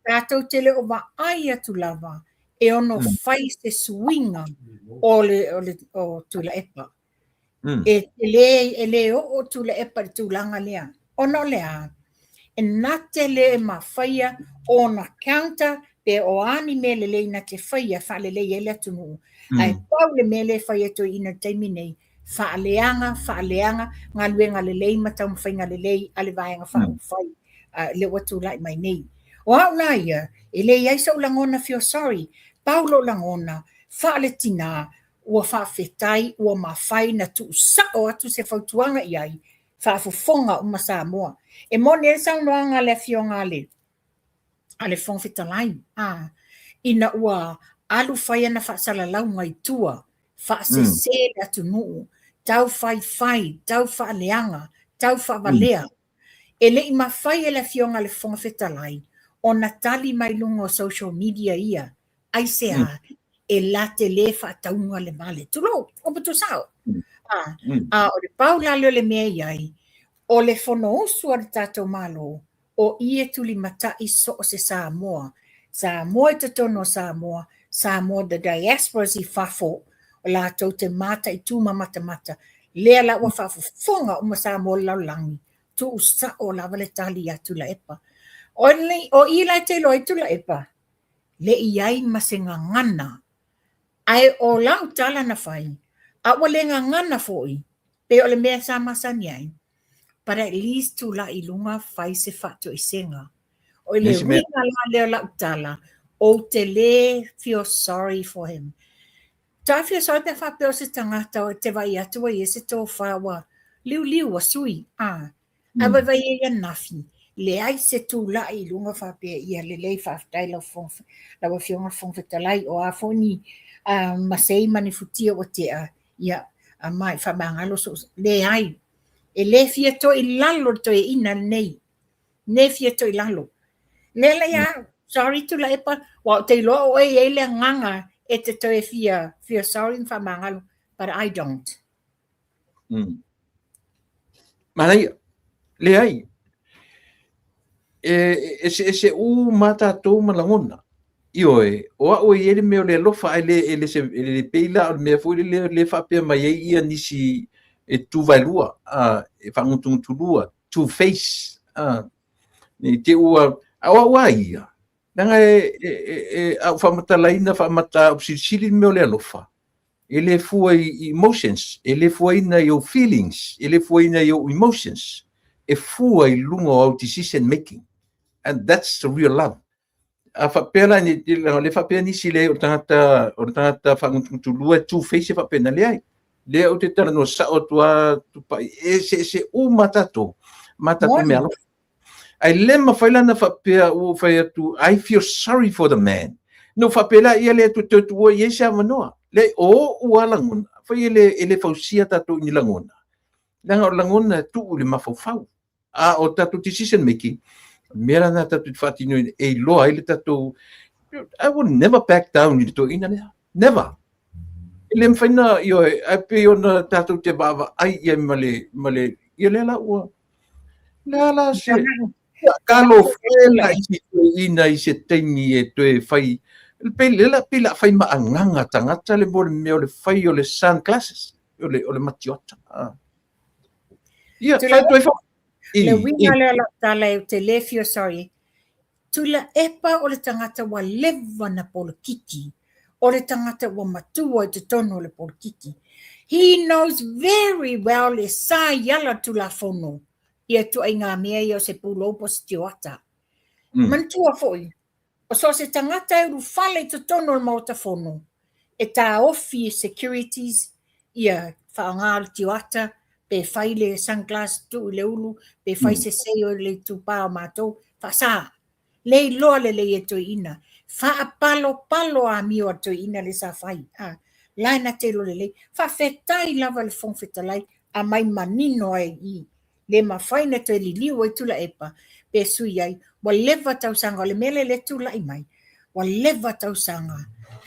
Speaker 2: Tātou te le o wa ai atu lava. E ono whai se swinga o tula epa. E le o tula epa le tūlanga lea. Ono lea. E nate le ma whaia o na counter pe o ani me le na te whaia wha le ele atu nuu. Ai pau le me le whaia to ina teimi nei. Whaaleanga, ngā luenga le lei matau mwhainga le lei ale vaenga whai le watu lai mai nei. O au na ia, e le iai sau langona feel sorry, paulo langona, whaale tina, ua whaafetai, ua mawhai na tu sao atu se whautuanga iai, whaafufonga uma Samoa. E mone e sau noanga le fionga ale whongwhita lai. Ina ua alu whaia na whaasala lau ngai tua, whaasese le atu nuu, tau whai, tau whaaleanga, tau whaavalea. E le ima whai e le fionga le whongwhita lai, o na tali mai lunga o social media ia, ai se a, e la te le whaataunga le male. Tulo, o putu sao. O le pau laleo le mea iai, o le whono usu ar tātou malo, o ie tuli matai so o se Samoa. Samoa i te tono Samoa, Samoa the diaspora si whafo, o la tau te mata i tūma mata. Lea la ua whafufonga o ma Samoa laulangi, tu usa o la wale tali atu la epa. O i lai te loa i tula epa, le iai masenga ngana, ai o lau tala na whai, a wale ngana foi, pe o le mea sa masani ai, but at least tu la ilunga whai se whatu i senga. O le winga la leo lau tala, o te le feel sorry for him. Ta feel sorry pe whapeo se tangata o te vai atua i se tō whawa, liu a sui, a vai e nafi. Le ai se tu la i lunga whape ia le lei whaftai lau fionga whongwhita lai o a whoni masei mani futia o te ia mai whamangalo so le ai. E le fia to i lalo to e ina nei. Ne fia to i lalo. Le le ia, sorry tu la epa, wa te loa o e le nganga e te to e fia sorry in whamangalo, but I don't.
Speaker 1: Manai, le ai. Se u mata to malangona ioe o ele me le lofa ele se ele peila me foi le fa pe mai ia nisi e tu valua e fa un tulua tu face ni te u a ia nanga a fa mata laina fa mata obsili me le lofa ele foi emotions ele foi na your feelings ele foi na your emotions e foi lungo au decision making. And that's the real love. A whapela ni le whapela ni si le o tangata whanguntulua tu face e whapena le ai. Le o te tala no sa o tua tupai. Se o matato mea lo. Ai lema whaila na whapea o whai atu, I feel sorry for the man. No whapela ia le tu tua i esa manoa. Le o ua langona. Whai ele whausia tato ni langona. Langa o langona tu le mawhau. O tato decision making. Mera na tatu fatino e loa ele tatu I would never back down ni to ina never ele mfaina yo ai pe ona tatu te baba ai ia male ia lela ua la se Kalo fela i si ina i se taimi e toe fai pila fai maanganga tangata le mo me o le fai o le sunglasses o le matiota. Ia, fai toe fa.
Speaker 2: Le winga le ala tala e te lefio, sorry. Tula epa o le tangata wa leva na polokiki. O le tangata wa matua te tono le polokiki. He knows very well e sa yala tula fono. Ia tu ai ngā mea i o se pulopo se tioata. Mantua foi. O so se tangata e rufale te tono le mauta fono. E tā ofi securities ia whaanga le tioata. Pe fai le sunglass tu le ulu. Pe fai se seio le tupā o mātou. Whasa. Le loa le e to ina. Fa palo a mio to ina le sa fai. Laina te lo le. Fa fetai lava le fong fetalai a mai manino ai i. Le mawhaina to li liwa i tula epa. Pe sui ai. Wa leva tau sanga le mele le tula i mai. Wa leva tau sanga.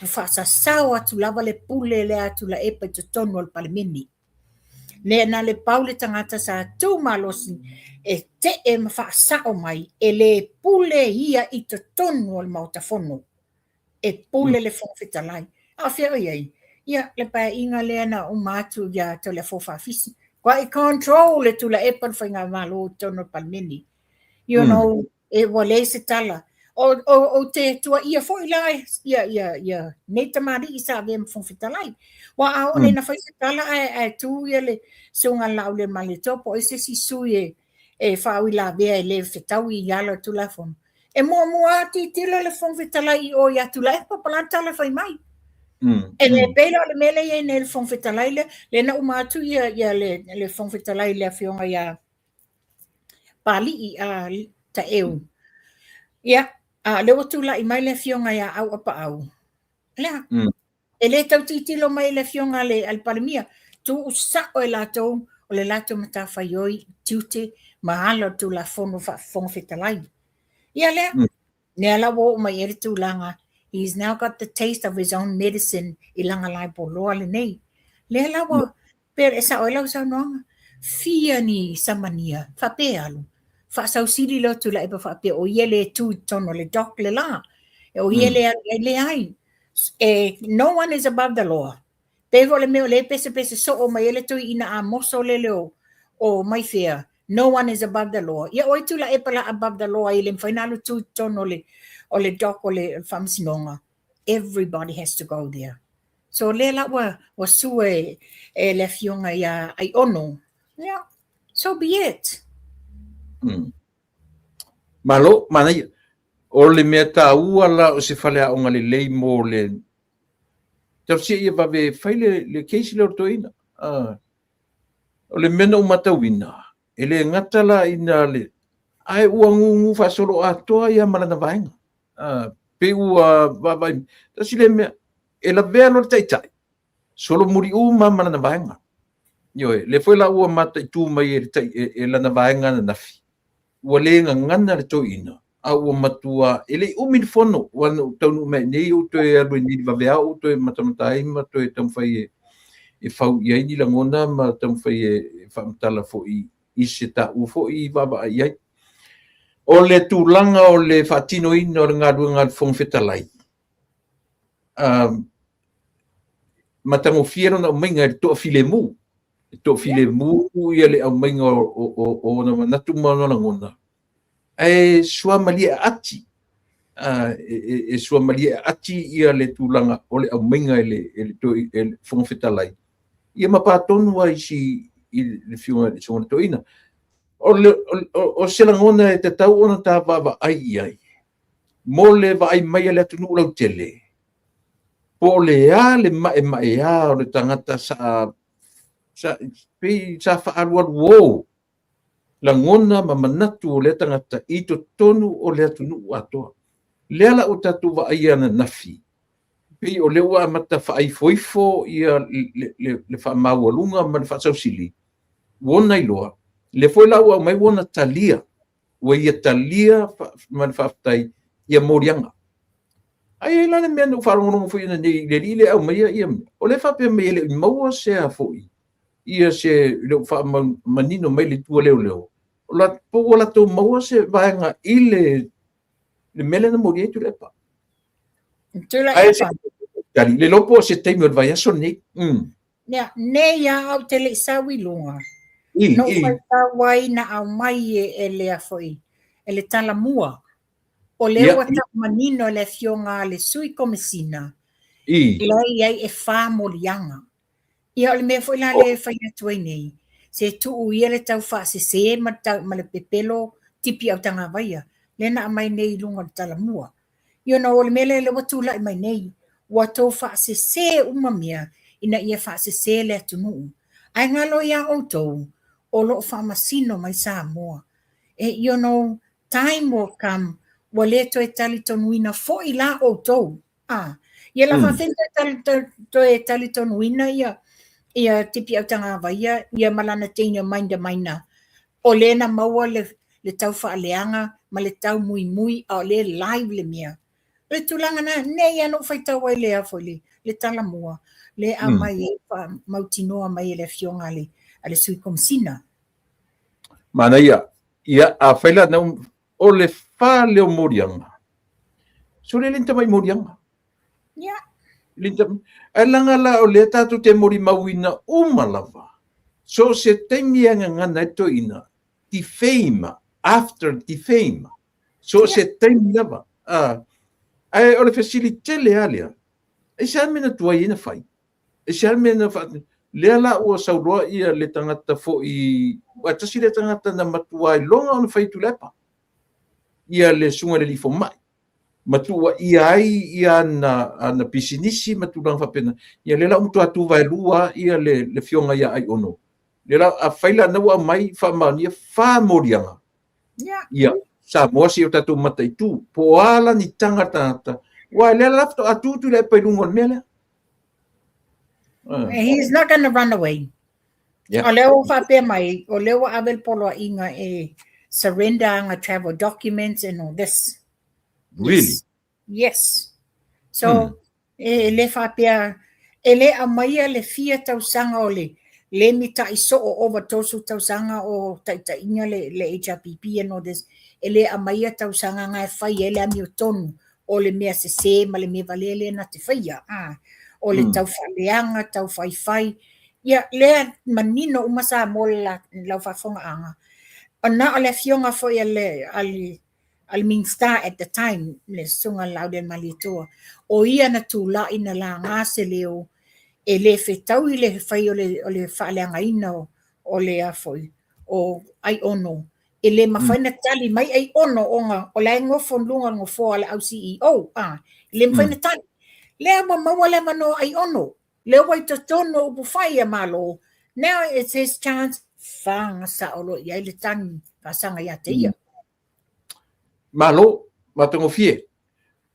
Speaker 2: Fa sa sawa tu lava le pule le atula epa i tono al palemini. Le na le paule tangata sa tu malosi e te e mawhaasao mai e le pule ia i te tonu al mautafono e pule le whawhitalai a whia iai ia le pae inga le ana o mātu ia te le whawhawhisi kwa i control le tula e pan whainga malo tonu palmini you know e wale se tala o te tua ia fo ilai ia nei tamari i sa vem whawhitalai wa au le na whaisitala e tu ia le sunga lau le mali topo e se si sui e whau la vea e le whetau i yalo tu la fon. E mua ti tila le fong whetalai o ia tu la e papalanta le whai mai. E le pelo le mele e ne le fong whetalai le na umatu ia le fong whetalai le whionga ia pali i a ta eu. Ia, le watu la i mai le whionga ia au apa au. Lea, e le tau titilo mai le whionga le alpalemia, tu usa o e lato o le lato mata whaioi, tiute, mahalo tu la fono whetalai. Ia lea, ne ala wo mai ere tu langa, he's now got the taste of his own medicine i langa lai po loa le nei. Le ala wo, per esa o lau sa noanga, fia ni samania, whape alu, whaasau siri lo tu la epa whape o iele tu tono le doc le la, o iele le ai. No one is above the law. Pevo le meo le pese so o mai ele tu ina a moso le leo o mai fea. No one is above the law. Ia oi tu la epala above the law ile mfainalu tu tono o le doc o le famsinonga. Everybody has to go there. So le la wa sue le fionga ia ai ono. Yeah. So be it.
Speaker 1: Malo, mana o le mea tā ua la o se whale a onga le lei mō le tau sia ia vawe whaile le keisi leo toina. O le mena o matawina. E le ngatala ina le ai ua ngungu whasolo atoa ia malana vaenga. Pe ua vavai. Tasi le mea e la vea lo taitai. Solo muri uma malana vaenga. Yoe, le whaila ua mata i tū mai e lana vaenga na nafi. Ua le ngana le toina. A ua matua ele umi fono wana taunu me nei o te alu ni va o te matamatai ma te tamfai e fau ia ni langona ma tamfai e famtala fo i seta u fo i baba ia o le tulanga o le fatino ino nga duanga fong fetalai matango fiero na menga to filemu ia le menga o na natuma no langona e sua malia ati e sua malia ati ia le tulanga o le aumenga ele fong fetalai ia mapatonu ai si le fiona le sona toina o selangona e te tau ona ta baba ai mo le vai mai le tunu lau tele po le ale mai o le tangata sa fa alwa wo langona mamanatu o le tangata i to tonu o le atunu atoa. Leala o tatu wa aia na nafi. Pei o lewa mata whaai foifo ia le wha maualunga ma le wha sausili. Wona iloa. Le foi lau mai wona talia. Wa ia talia ma le whaftai ia morianga. Ai lana mea no wharongongo foi ina nei le rile au mai ia. O le whape mai le maua sea foi. Ia se le wha manino mai le tua leo. la po la to maua se vaenga ile le mele na mori tu le pa
Speaker 2: Tula
Speaker 1: ai
Speaker 2: e
Speaker 1: se
Speaker 2: pa.
Speaker 1: tali le lopo se te mo vai aso ni
Speaker 2: Nea, ne ia au te le sawi lunga.
Speaker 1: i
Speaker 2: No
Speaker 1: i
Speaker 2: whai tā wai na au mai e lea foi. E le tala mua. O leo
Speaker 1: ia
Speaker 2: a ta manino le fionga le sui komisina.
Speaker 1: i
Speaker 2: Lei ai e whā morianga. Ia o le mea foi la le whai atu ai nei. Se tu uia le tau wha se ma le pepelo tipi au tanga vaia. Le na mai nei lunga le tala mua. Ia na o le mele le watu lai mai nei. Wato wha se umamia ina ia wha se le atu nuu. Ai ngalo ia outou. O lo wha masino mai Samoa. You know, time will come. Wa le to e tali tonuina fo i la outou. Ia la whawhenta to e tali tonuina ia tipi au tanga vaia, ia malana teina mainda maina. O le na maua le tau whaaleanga, ma le tau mui, o le live le mea. Le tulanga na, ne ia no whai tau ai le afoli, le tala mua, le a mai e mautinoa mai e le fionga ale sui komsina.
Speaker 1: mana ia a faila na o le fa le morianga so le linta mai morianga
Speaker 2: Ia.
Speaker 1: linta alanga la o le tatu te mori mawina umalava so se te mianga ngana to ina defame after defame so se te lava ai o le facility le alia e sa mena tua ina fai e sa mena fa le ala o saurua ia le tangata fo i wa tasi le tangata na matua i longa ona fai tu lepa ia le sunga le lifo mai matua ia ai ia na pisinisi matulanga fa pena ia le la umtu atu vai lua ia le fionga ia ai ono le la a faila na wa mai fa mania fa morianga ia sa mo si o tatu matai tu po ala ni tangata wa le la atu tu le pe lungo mele
Speaker 2: He's not going to run away. O leo whape mai, o leo abel polo inga e surrender anga travel documents and all this.
Speaker 1: Really?
Speaker 2: Yes. So, le whapea, e le a maia le fia tausanga o le mita iso o over tosu tausanga o taita inga le HRPP and all this. E le a maia tausanga ngai whai e le ami o tonu o le mea se ma le mea valele na te whaia. O le tau whaleanga, tau whai. Ia, lea manino umasa mo la lau whafonga anga. O na o le fionga fo ia al Minsta at the time, le sunga lauden malitoa. O ia na tula ina la ngase leo, e le whetau i le whai o le whaleanga ina o le afoi, o ai ono. E le mawhaina tali mai ai ono onga, o le ngofo lunga ngofo ale au CEO. Le mawhaina tali. Lea maua le mano ai ono. Lea wai to tono upu whai malo. Now it's his chance. Whanga sa olo iai le tani. Pasanga ia te ia.
Speaker 1: Malo, matango fie.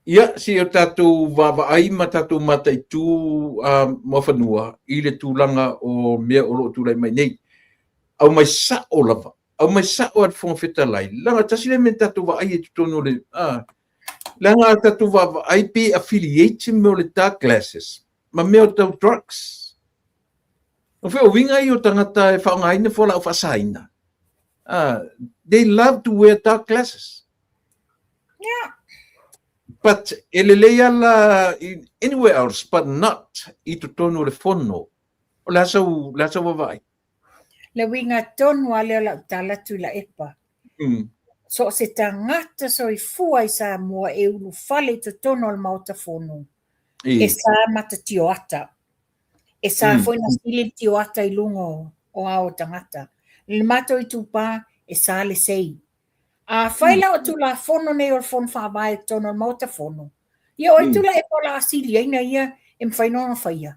Speaker 1: Ia, si o tatu vava ai ma tatu matai tu mawhanua i le tūlanga o mea olo tūlai mai nei. Au mai sa o lava. Au mai sa o at whonga whetalai. Langa tasi le men tatu va ai e tutono le... Langa tatu vava ai pe affiliate me o le dark glasses. Ma mea o tau drugs. O wheo winga i o tangata e whaongaina whola o whasaina. They love to wear dark glasses.
Speaker 2: Yeah.
Speaker 1: But elelea la anywhere else, but not i tutono le fono. O la sau wawai.
Speaker 2: Le winga tonu ale o la utala tu la epa. So se tangata so i fua i sa mua e ulu fale to tono al mauta fono. E sa mata tioata. E sa foi na sili tioata i lungo o ao tangata. Le mato i tupa e sa le sei. A whaila o tula fono nei o fono whawae tono al mauta fono. Ia o tula e pola asili aina ia e mwhainona whaia.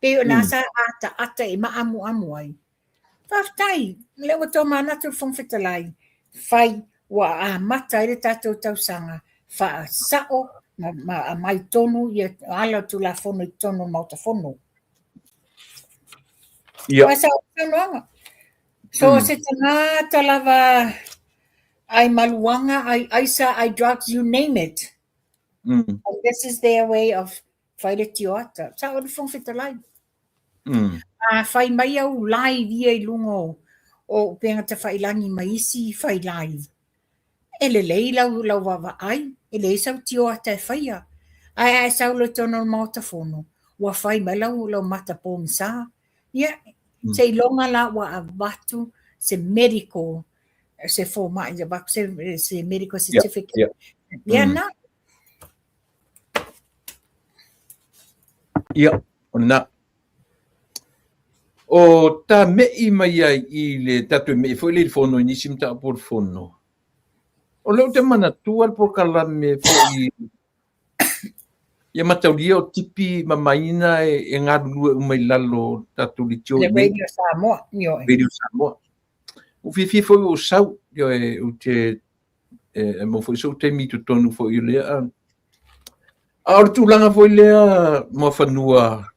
Speaker 2: Pe o nasa ata e maamu ai. Whaftai, lewa tō manatu whongwhitalai. Whai wa a mata i le tātou tausanga. Wha sao ma mai tonu i ala tu la fono i tonu mauta fono.
Speaker 1: Ia.
Speaker 2: Wa sao tanoanga. So se tangata lava ai maluanga, ai aisa, ai drugs, you name it. And this is their way of whaile tioata. Sao le whongwhitalai. Whai mai au lai via i lungo o penga te whailangi maisi whai live. E le lei lau wawa ai, e lei sau tio a te whaia. Ai sau le tono mauta fono, wa whai mai lau mata po misa. Ia, se ilonga la wa a watu, se medical, se forma, se medical certificate. Ia na.
Speaker 1: Ia, ona. O ta mei mai ai I le tatu mei foi le fono inisi mta por fono. O leo te mana tua por kalame foi ia mataulia o tipi mamaina e ngā lua umai lalo tatu li tio
Speaker 2: Le Radio Samoa, yo.
Speaker 1: Radio Samoa. O fifi foi o sau, yo o te mo foi so te mitu tonu foi lea. A o tūlanga foi lea mo whanua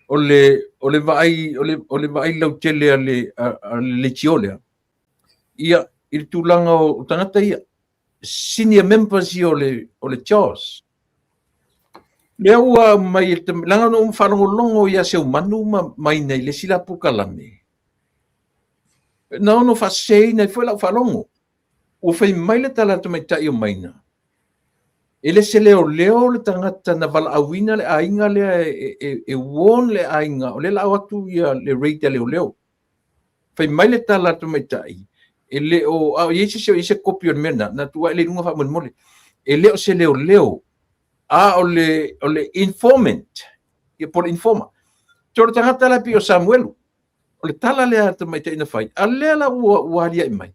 Speaker 1: o le vai lau tele le tiolea. Ia, I tūlanga o tangata ia, senior members I o le Charles. Lea ua mai te langa no whanongolongo ia seu manu mai nei le sila pukalame. Na ono whasei nei foi lau whanongo. O whai mai le tala tu mai tai o maina. Ele se leo le tangata na wala awina le ainga le won le ainga o le lau atu ia le reita leo. Whai mai le tala tu mai tai. Ele o yese se kopi o mena na tua ele runga fa mole. Ele o se leo. O le informant. Ia por informa. Toro tangata la pi o Samuelu. O le tala lea tu mai tai na whai. A lea la ua haria I mai.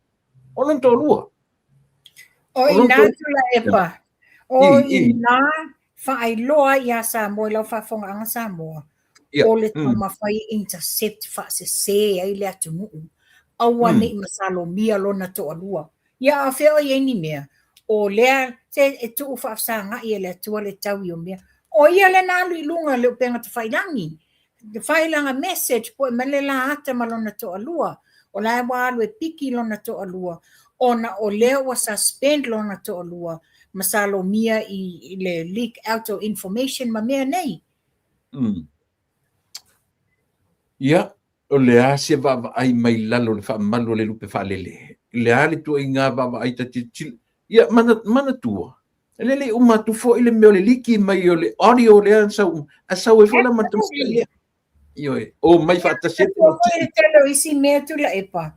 Speaker 1: O non tō lua.
Speaker 2: O ina tula epa. O ina whaailoa ia Samoa, lau whaafonga anga Samoa. O le tama whai intercept whaasese ai le atu nuu. Aua ne I masalo mia lona to alua. Ia a wheo I eni mea. O lea, se e tuu whaafsanga I le atua le tau I o mea. O ia le nalu I lunga leo penga te whailangi. Te whailanga message po e mele la ata malona to alua. O la walu e piki lona to alua. Ona o leo wa suspend lona to alua. Masalo mia I le leak out of information ma mea nei.
Speaker 1: Ia, o le asia vava ai mai lalo le wha malu le lupe wha lele. Le ale tua I ngā vava ai tati til. Ia, mana tua. Lele umatu fo ile meo le liki mai o le audio le ansau. Asau e whala matamuska. Ioe, o mai whaatase.
Speaker 2: O mai telo isi mea tula epa.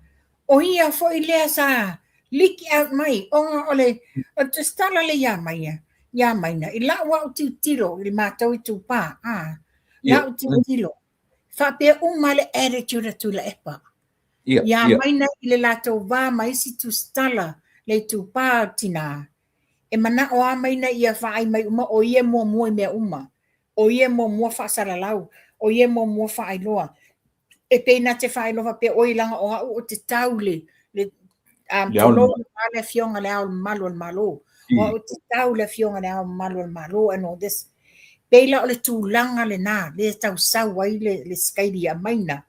Speaker 2: O ia fo ile sa leak out mai. O le, o te stala le ia mai ya. Ia mai na. I la wa o tiro, I mātou I tūpā. La o tiro. Whapea umale attitude tula epa. Ia mai na I le lato wā mai si tu stala le tūpā tina. E mana o a mai na ia whaai mai uma o ia mua mea uma. O ia mua whaasara lau. O ia mua whaai loa. E peina te whaai loa pe o ilanga o te tau le tolo le fionga le au malo. O te tau le fionga le au malo and all this. Peila o le tūlanga le nā, le tau sau ai le skairi a maina.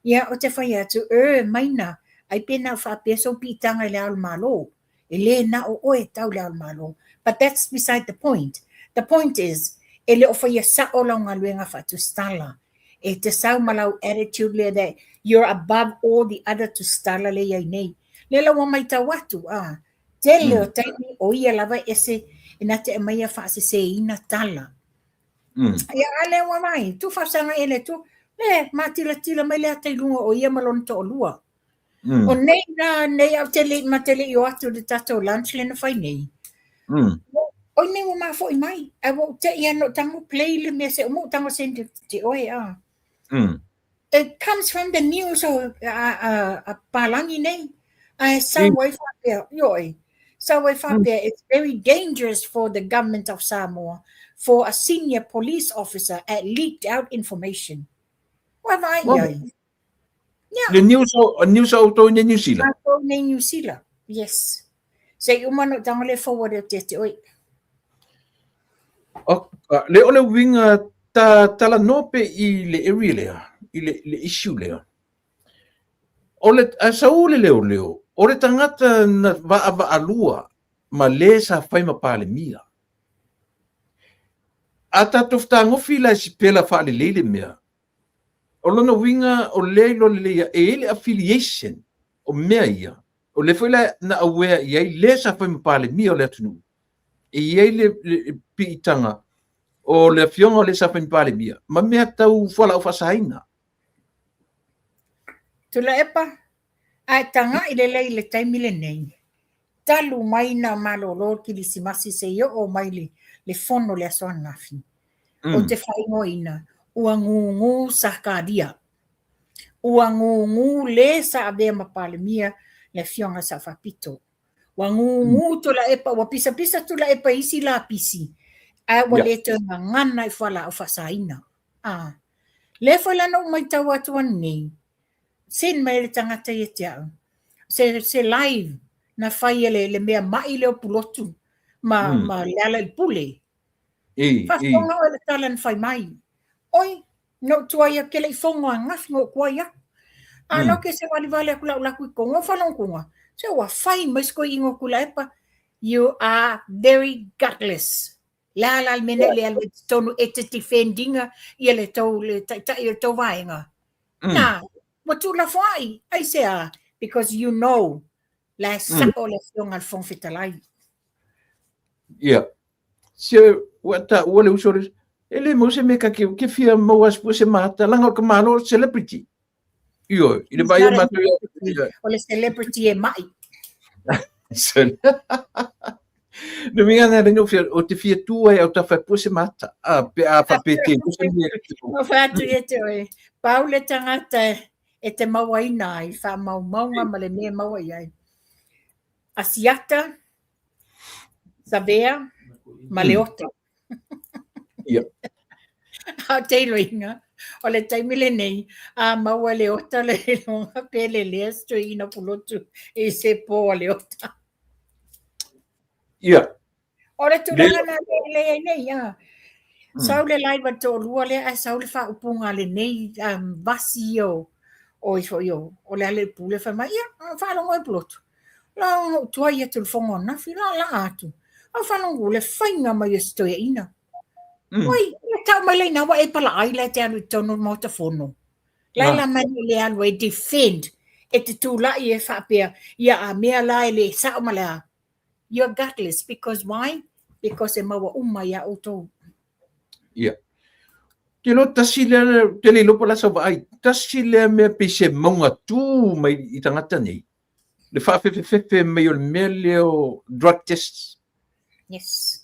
Speaker 2: Ia o te whai atu, maina, ai pena whapea so pitanga le au malo. E le na o oe tau le au malo. But that's beside the point. The point is, e le o whai sa o launga luenga whatu stala. E te sau malau attitude le that you're above all the other to stala le iai nei. Le lawa mai tau atu, te leo taimi o ia lava ese, e na te maia whaase se ina tala. Ia ale wa mai, tu whasanga ele tu, le matila mai le atai lunga o ia malon to lua. O nei au matele I o atu de tato lunch le na whai nei. O nei wa mafo I mai, a wo te ia no tango play le mea se o mo tango sente te oe It comes from the news o palangi nei. Sa wai whapea, yoi. Sa wai whapea, it's very dangerous for the government of Samoa for a senior police officer at leaked out information. What vai yoi?
Speaker 1: The news auto in New Zealand.
Speaker 2: Auto in New Zealand, yes. Say umano tangole forward te oi.
Speaker 1: Le ole winga tala nope I le area lea, I le issue lea. Ole asaule leo. Ole tangata na va alua ma le sa fai ma pale mia. Ata tofta ngofi la si pela fa le mea. o lona winga o leilo le ele affiliation o mea ia o le foi na aware ia le sa foi mapale mi o le tunu ia le pitanga o le fionga le sa foi mapale mi ma mea tau fala o fasaina
Speaker 2: Tula epa, ai tanga i le taimile nei. Talu mai na malolo ki li simasi se yo o mai le fono le aso anafi. O te whaingoina, ua ngungu sakadia. Ua ngungu le sa abea mapale mia le fionga sa whapito. Ua ngungu tula epa, ua pisa tula epa isi la pisi. Ai ua le te ngana i whala o whasaina. Le whala na umai tau atua nei. Sen mai le tangata i te au. Se live na whai le mea mai leo pulotu. Ma leala i pule. Whasonga o le talan whai mai. Oi, no tuaia ke le fonga ngafi ngo kuaia. Alo ke se wali vale akula ulaku i kongo whalong konga. Se wa whai maisko ingo kula epa. You are very gutless. La mene le alwe tonu ete defendinga i le tau le tau vaenga. Na, watu la whai. I say because you know la sa o le fionga fong fitalai.
Speaker 1: Yeah. Se wata wale usore ele mo se meka ke fia mo was po se mata langa ka malo celebrity. Io, ile vai mata
Speaker 2: o le celebrity e mai.
Speaker 1: No minga na no fia o te fia tua e o ta fa po se mata. Pe a fa pete po se me.
Speaker 2: O fa tu e te oi. Paule tangata e te mawaina i fa maunga ma le mea mawai ai. Asiata, Savea, Maleota.
Speaker 1: Ia.
Speaker 2: A te loinga, o le taimile nei, a maua leota le longa pele le esto i na pulotu e se po a leota.
Speaker 1: Ia.
Speaker 2: O le tulanga na le nei, Sau le laiva to lua le a sau le fa upunga le nei vasi o ifo yo. O le ale pule fa mai, fa longo e pulotu. La tua ia tu fongo na fi la atu. A fa longo le fainga mai esto e ina. Oi, tau mai le na wa e pala ai le te anu tono mo te fono. La mani le anu e defend e te tu la i e fa pia ia a mea la le sa ma la. You're gutless because why? Because e maua umai a auto.
Speaker 1: Ia. Ke lo tasile te le lopo la sa vai. Tasile me pe se monga tu mai i tangata nei. Le fa fe mai o mele o drug tests.
Speaker 2: Yes.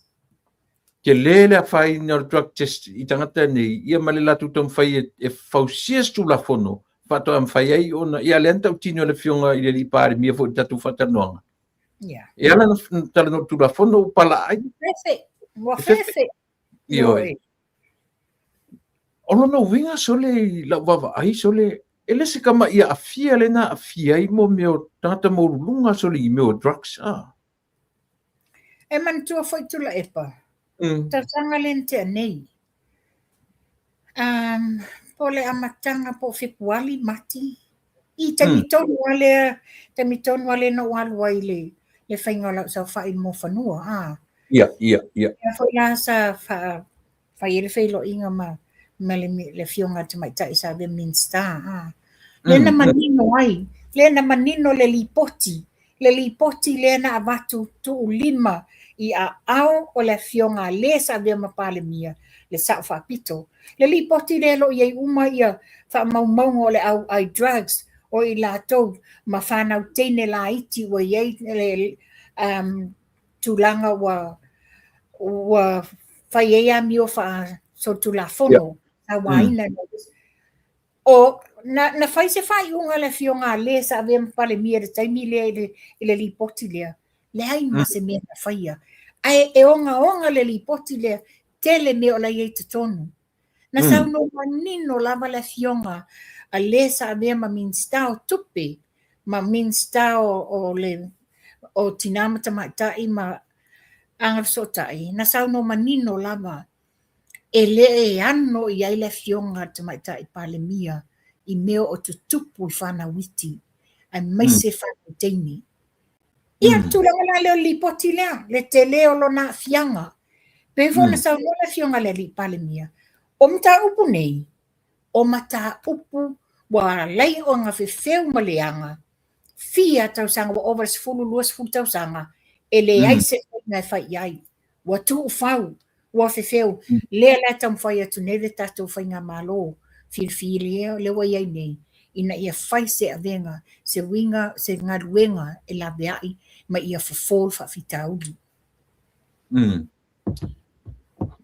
Speaker 1: Ke lele fai no drug test i tangata nei ia male la tu tom fai e fausies tu la fono. Fato am fai ai ona ia lenta o tino le fionga i le pare mi fo tatu fata noanga.
Speaker 2: Yeah.
Speaker 1: Ia la tala no tu la fono pala ai.
Speaker 2: Fefe. Wa fefe.
Speaker 1: Io. Ono no winga sole la vava ai sole ele se kama ia afia lena afia i mo meo tata mo lunga sole i meo drugs
Speaker 2: E man tua foi tu la epa. Tatanga lente nei. Pole amatanga po fikuali mati. I te mitonu wale no walwai le whaingola sa whai mo whanua.
Speaker 1: Ia.
Speaker 2: E foi la sa whai ele whailo inga ma le fionga te mai tai sa ve minsta. Lena manino ai. Lena manino le lipoti. Le lipoti lena avatu tu lima i a au o le fionga le sa ve mapale mia le sa whapito. Le lipoti le lo iei uma ia wha maungo le au ai drugs o i la tau ma whanau teine la iti o iei le tulanga wa whai ea mio wha so tu la fono a waina o na whai se whai unga le fionga le sa ve mapale mia le taimi le lipoti lea le ai ma se mea na whaia ai e onga le lipoti lea tele me o la iei te tonu na sau no manino lava le fionga a le sa ve ma minstao tupe ma minstao o tinamata matai ma angar sotai na sau no manino lava e le e ano i ai le fionga te matai pale mia i meo o tu tupu i whana witi ai mai se whana teini ia tulanga la leo lipoti lea le te leo lo na fianga pe fona sau no le fionga le li pale mia o mta upu nei o mata upu wa lei o nga fefeu ma leanga fia tausanga wa over 10 tausanga ele ai se na fai ai wa tu fau wa fefeu le la tam fai atu neve tatou fai nga malo fil le wa ai nei ina ia fai se avenga se winga se ngaluenga e la veai ma ia fofol fa fitauli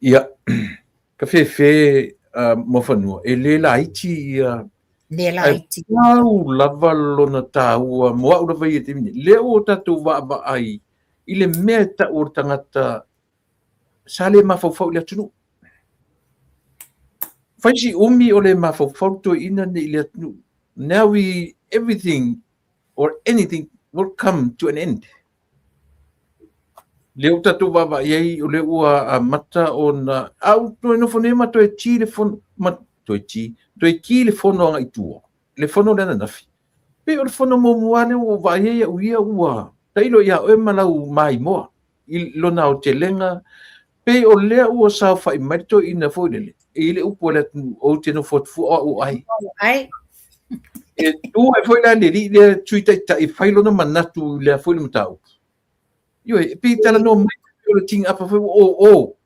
Speaker 1: ia ka fefe mo fanua e le la iti ia
Speaker 2: le la iti
Speaker 1: au lava lona tāua mo au lava ia te mine le o tatou va ai i le mea ta o tangata sa le mafaufau le atunu fai si umi o le mafaufau to ina ne le atunu now everything or anything will come to an end le o tatou va ai o le ua mata ona au to no fone ma to e chi le fon ma to e chi le fono nga itu le fono le nafi pe o le fono mo muane o va ai o ia ua tailo ia o malau mai mo i lona o te lenga pe o le ua sa fai mai to ina fo le e le upo le o te no fot fu o ai e tu e foi la le tuita i fai lona manatu le foi le mutau yo e pe tala no mai o ting apa foi o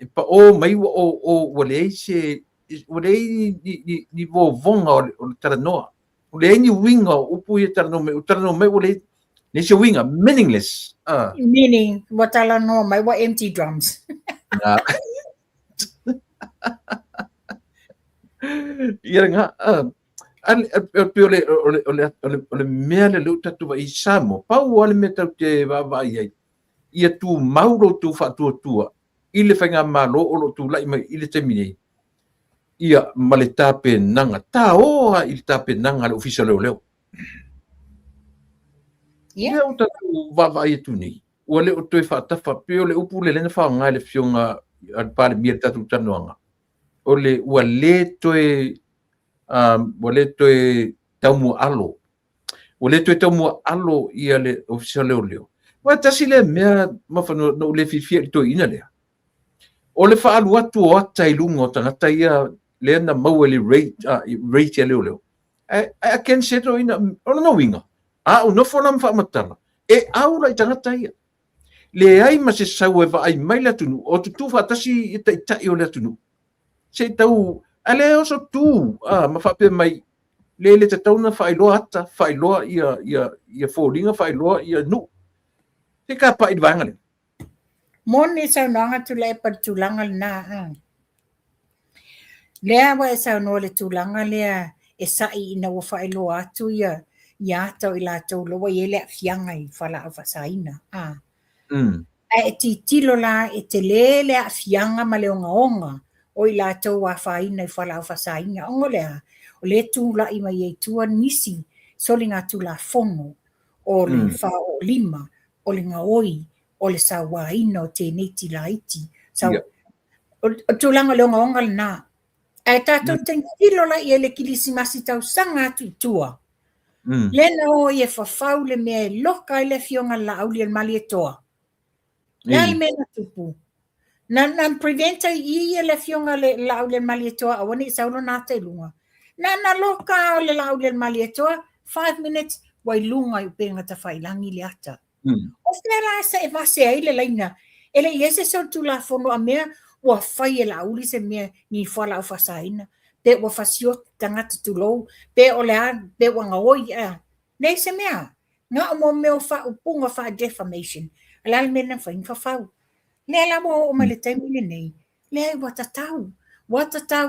Speaker 1: e pa o mai o le se o le ni vo vonga o tala no o le ni winga upu e tala no mai o le ni se winga meaningless
Speaker 2: meaning what tala no mai what empty drums
Speaker 1: ia nga ole mea le luta tu i samo pau ole me tau te va ia tu mauro tu fa tua i le whainga malo o lo tu lai mai i le te mine ia ma le tape nanga ta oa i le tape nanga le ofisa leo ia o tatu va ia tu nei o le o toi whaatafa pe o le upu le lena whaonga le fionga al pare mia tatu tanuanga o le ua le toe taumu alo o le toe taumu alo ia le ofisa leo wa tasi le mea mafano no le fifia to ina le o le faalu atu o tai lungo tangata ia le na mau le rate leo I can say to ina no winga o no fona fa matala e au la tangata ia le ai ma se sau e va ai mai la tunu o tu fa tasi ita o le tunu se tau ale o so tu ma fa pe mai le te tau na fa ilo ata fa ilo ia folinga fa ilo ia nu te ka pa i vanga le
Speaker 2: moni sa nanga tu le pa tulanga na le wa sa no le tulanga le e sa i na wa fa ilo atu ia tau ila tau lo wa ele fianga i fala fa saina e ti tilo la e te le fianga ma le onga o ila tau wa fa ina i fala fa saina o le tu la i mai e tua nisi solinga tu la fono o le fa o lima o le ngaoi o le sawaina o te neti laiti sa o tulanga le onga na e tato tilo la i ele kilisi masi tau sanga tu tua le na o e fafau le mea loka i le fionga la au le mali e toa le mena tupu na preventa i le fionga le la au le mali e toa a wani saulo na te lunga na loka o le la au le mali e toa 5 minutes wai lunga i penga ta whailangi le ata o fera sa e vase ai le laina ele iese so tu la fono a mea wa fai e la uli se mea ni fala au fasaina pe wa fasio tangata tu lo pe o le pe wa ngoi nei se mea nga mo me o fa upunga fa defamation ala mena fa infa fau le la mo o male temile nei le wa tatau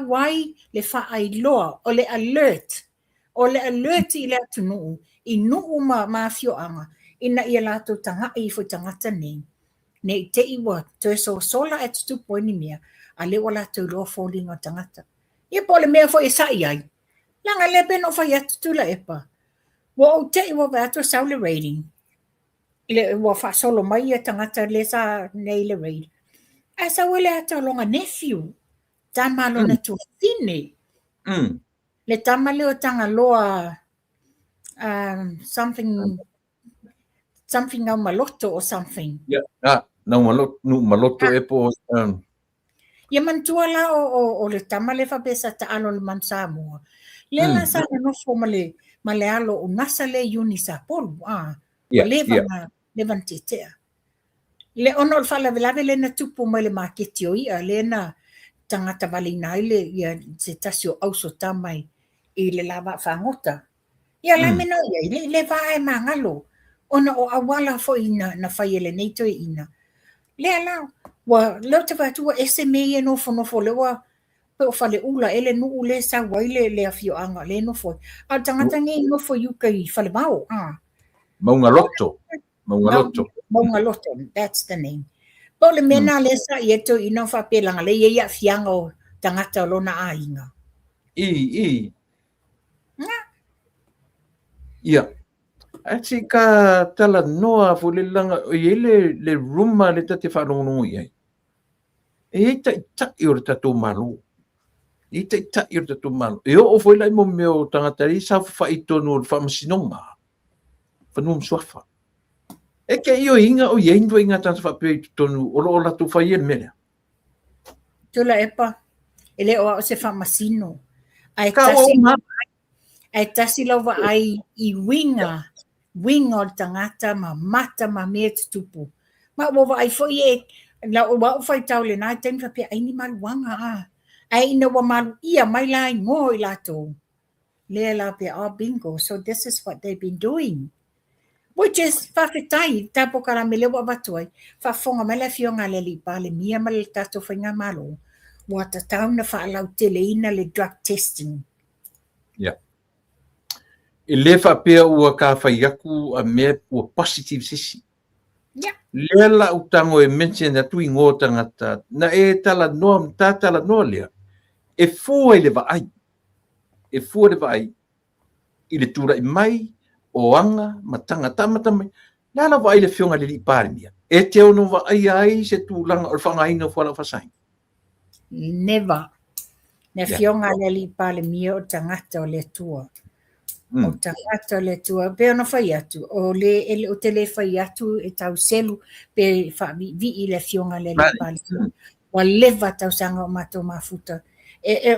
Speaker 2: wai le fa ai loa o le alert i le tunu i nu ma fio anga ina ia la to tanga i fo tangata nei nei te iwa to so sola at 2 point mea ale wala to lo falling o tangata ia po le mea fo e sai ai langa le ben o fa ia tu la epa wo o te iwa va to saule rating le wa fa solo mai ia tangata le sa nei le rating asa wele ata longa nephew tamalo na to fine le tamale o tanga loa something au maloto or something
Speaker 1: no maloto e po
Speaker 2: Ia mantua la o le tama le whapesa ta alo le man Samoa. Le la sa no fo ma le alo o nasa le uni sa polu. Ma le van titea. Le ono le whala velave le na tupu mai le maketi o ia le na tangata valina ile ia se tasi o auso tamai i le lava whangota. Ia lai meno ia, le vae mangalo. Ona o awala fo ina na whaiele neito e ina. Le ala, wa leo te whatua SMA e nofo lewa pe o whale ula ele nuu le sa waile le afio anga le nofo. A tangata nge nofo yuka i whale mau.
Speaker 1: Maunga loto.
Speaker 2: Maunga loto, that's the name. Po le mena le sa i eto ina whapelanga le ia fianga o tangata o lona a inga.
Speaker 1: Ia. Ati ka tala noa fo le langa o le ruma le tate whanongonongo iai. E ta i ora tatou malu. E ta i ora tatou malu. E o foi lai mo meo tangata ri sa whaitonu o le whamasinonga. Whanum suafa. E ke io inga o iei ndua inga tanta whapei tonu o la tu whaien mele.
Speaker 2: Tula epa. Ele o se whamasino. Ai tasi lawa ai i winga o tangata ma mata ma mea tupu. Ma wawa ai foi e, la o wau fai tau le nai tenu whape ai ni maluanga a. Ai ina wa malu ia mai lai ngō i lato. Lea la pe bingo. So this is what they've been doing. Which is whawhetai, tapo kara me lewa watuai, whafonga me le fionga le li pale mia ma le tato whainga malo. Wata tauna whaalau tele ina le drug testing.
Speaker 1: Yeah. E le whapea ua ka whaiaku a mea ua positive sisi.
Speaker 2: Yeah.
Speaker 1: Lea la utango e mention na tui ngō tangata, na e tala noa, tā tala noa lea. E fua i le vaai. E fua le vaai. I le tura i mai, o anga, matanga tamata mai. Lala vaai le fionga le li pare mia. E te ono vaai ai se tūlanga o le whangaina fuala whasai.
Speaker 2: Never. Ne fionga le li pale mia o tangata o le tua. O tangata o le tua. Pe ona whai atu. O te le whai atu e tau selu. Pe vi i le fionga le li pale mia. Wa leva tau sanga o mato mafuta.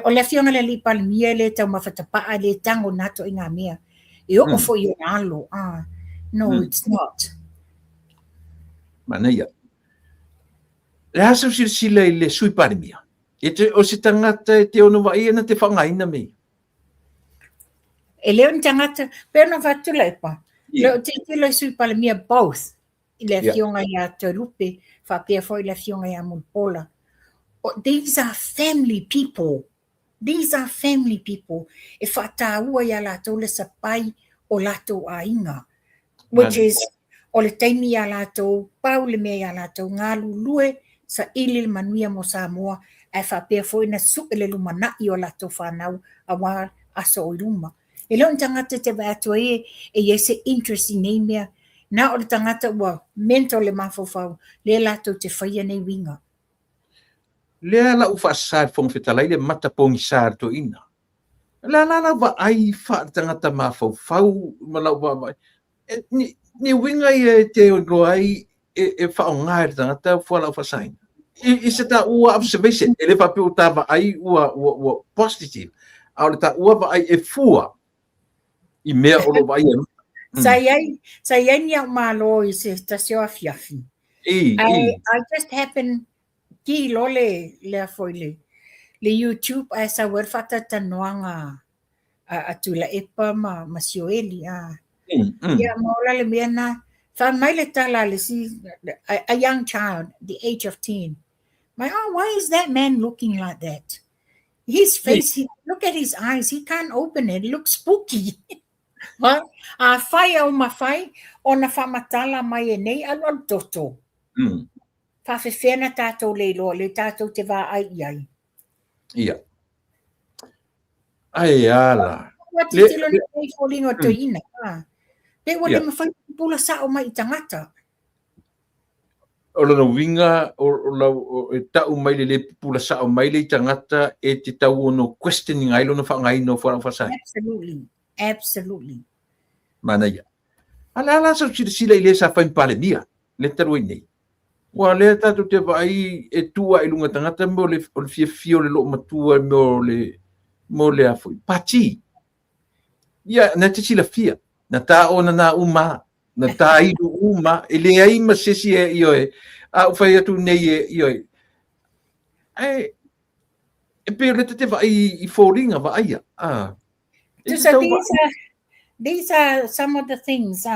Speaker 2: O le fionga le li pale mia le tau mawhatapaa le tango nato i ngā mea. E o fo i alo. No, it's not.
Speaker 1: Mana ia. Le hasa sila i le sui pare mia. E te o se tangata e te ono vai na te whangaina mei.
Speaker 2: E leo ni tangata, pero na whatu leipa. Leo te le sui pare mia both. I le fionga i a te rupe, whapea fo i le fionga i a mulpola. These are family people. These are family people. E whataua i a lato le sapai o lato a inga. Which is, o le taimi a lato, pau le mea a lato, ngā lulue sa ili le manuia mo Samoa, e whapea fo ina su le lumana i o lato whanau a wā aso o luma. E leo tangata te wātua e se interest i nei mea, nā o le tangata ua mento le mawhawhau, le lato te whaia nei winga.
Speaker 1: Lea la ufa sār fong whetalai le matapongi sār to ina. La wa ai wha tangata mawhawhau, malau wa ni winga i te o ai e whaongai tangata fuala ufa sain. I se ta ua observation, e le papi o tawa ai ua positive. A le ta ua wa ai e fua i mea o lo vai
Speaker 2: Sa iai ni au malo i se tasio afiafi. I just happen ki lo le afoile. Le YouTube ai sa werfata tanoanga a tula epa ma sioeli a. Ia maola le mea na fa mai le tala le si a young child, the age of 10. Why is that man looking like that? His face, look at his eyes. He can't open it. It looks spooky. A whai au mawhai, o na whamatala mai e nei alu toto. Whawhewhena tātou leilo, le tātou te wā ai iai.
Speaker 1: Ia. Ai ala.
Speaker 2: Wati tilo le nei wholingo to ina. Pe wale mawhai pula sa o mai i tangata.
Speaker 1: O lana winga, o e tau mai le pula sa o mai le tangata e te tau ono questioning ai lona whangai no whasai.
Speaker 2: Absolutely.
Speaker 1: Mana ia. Ala sa sila i le sa whain pale mia, le taru nei. Wa le tatu te vai e tua i lunga tangata mo le fia le lo matua mo le afu. Pati. Ia, na te sila fia. Na ta ona na uma. Na ta idu uma. E le ai ma sesi e ioe. A ufai atu nei e ioe. Ai, e pe le te vai i fōringa wa aia.
Speaker 2: So these are some of the things.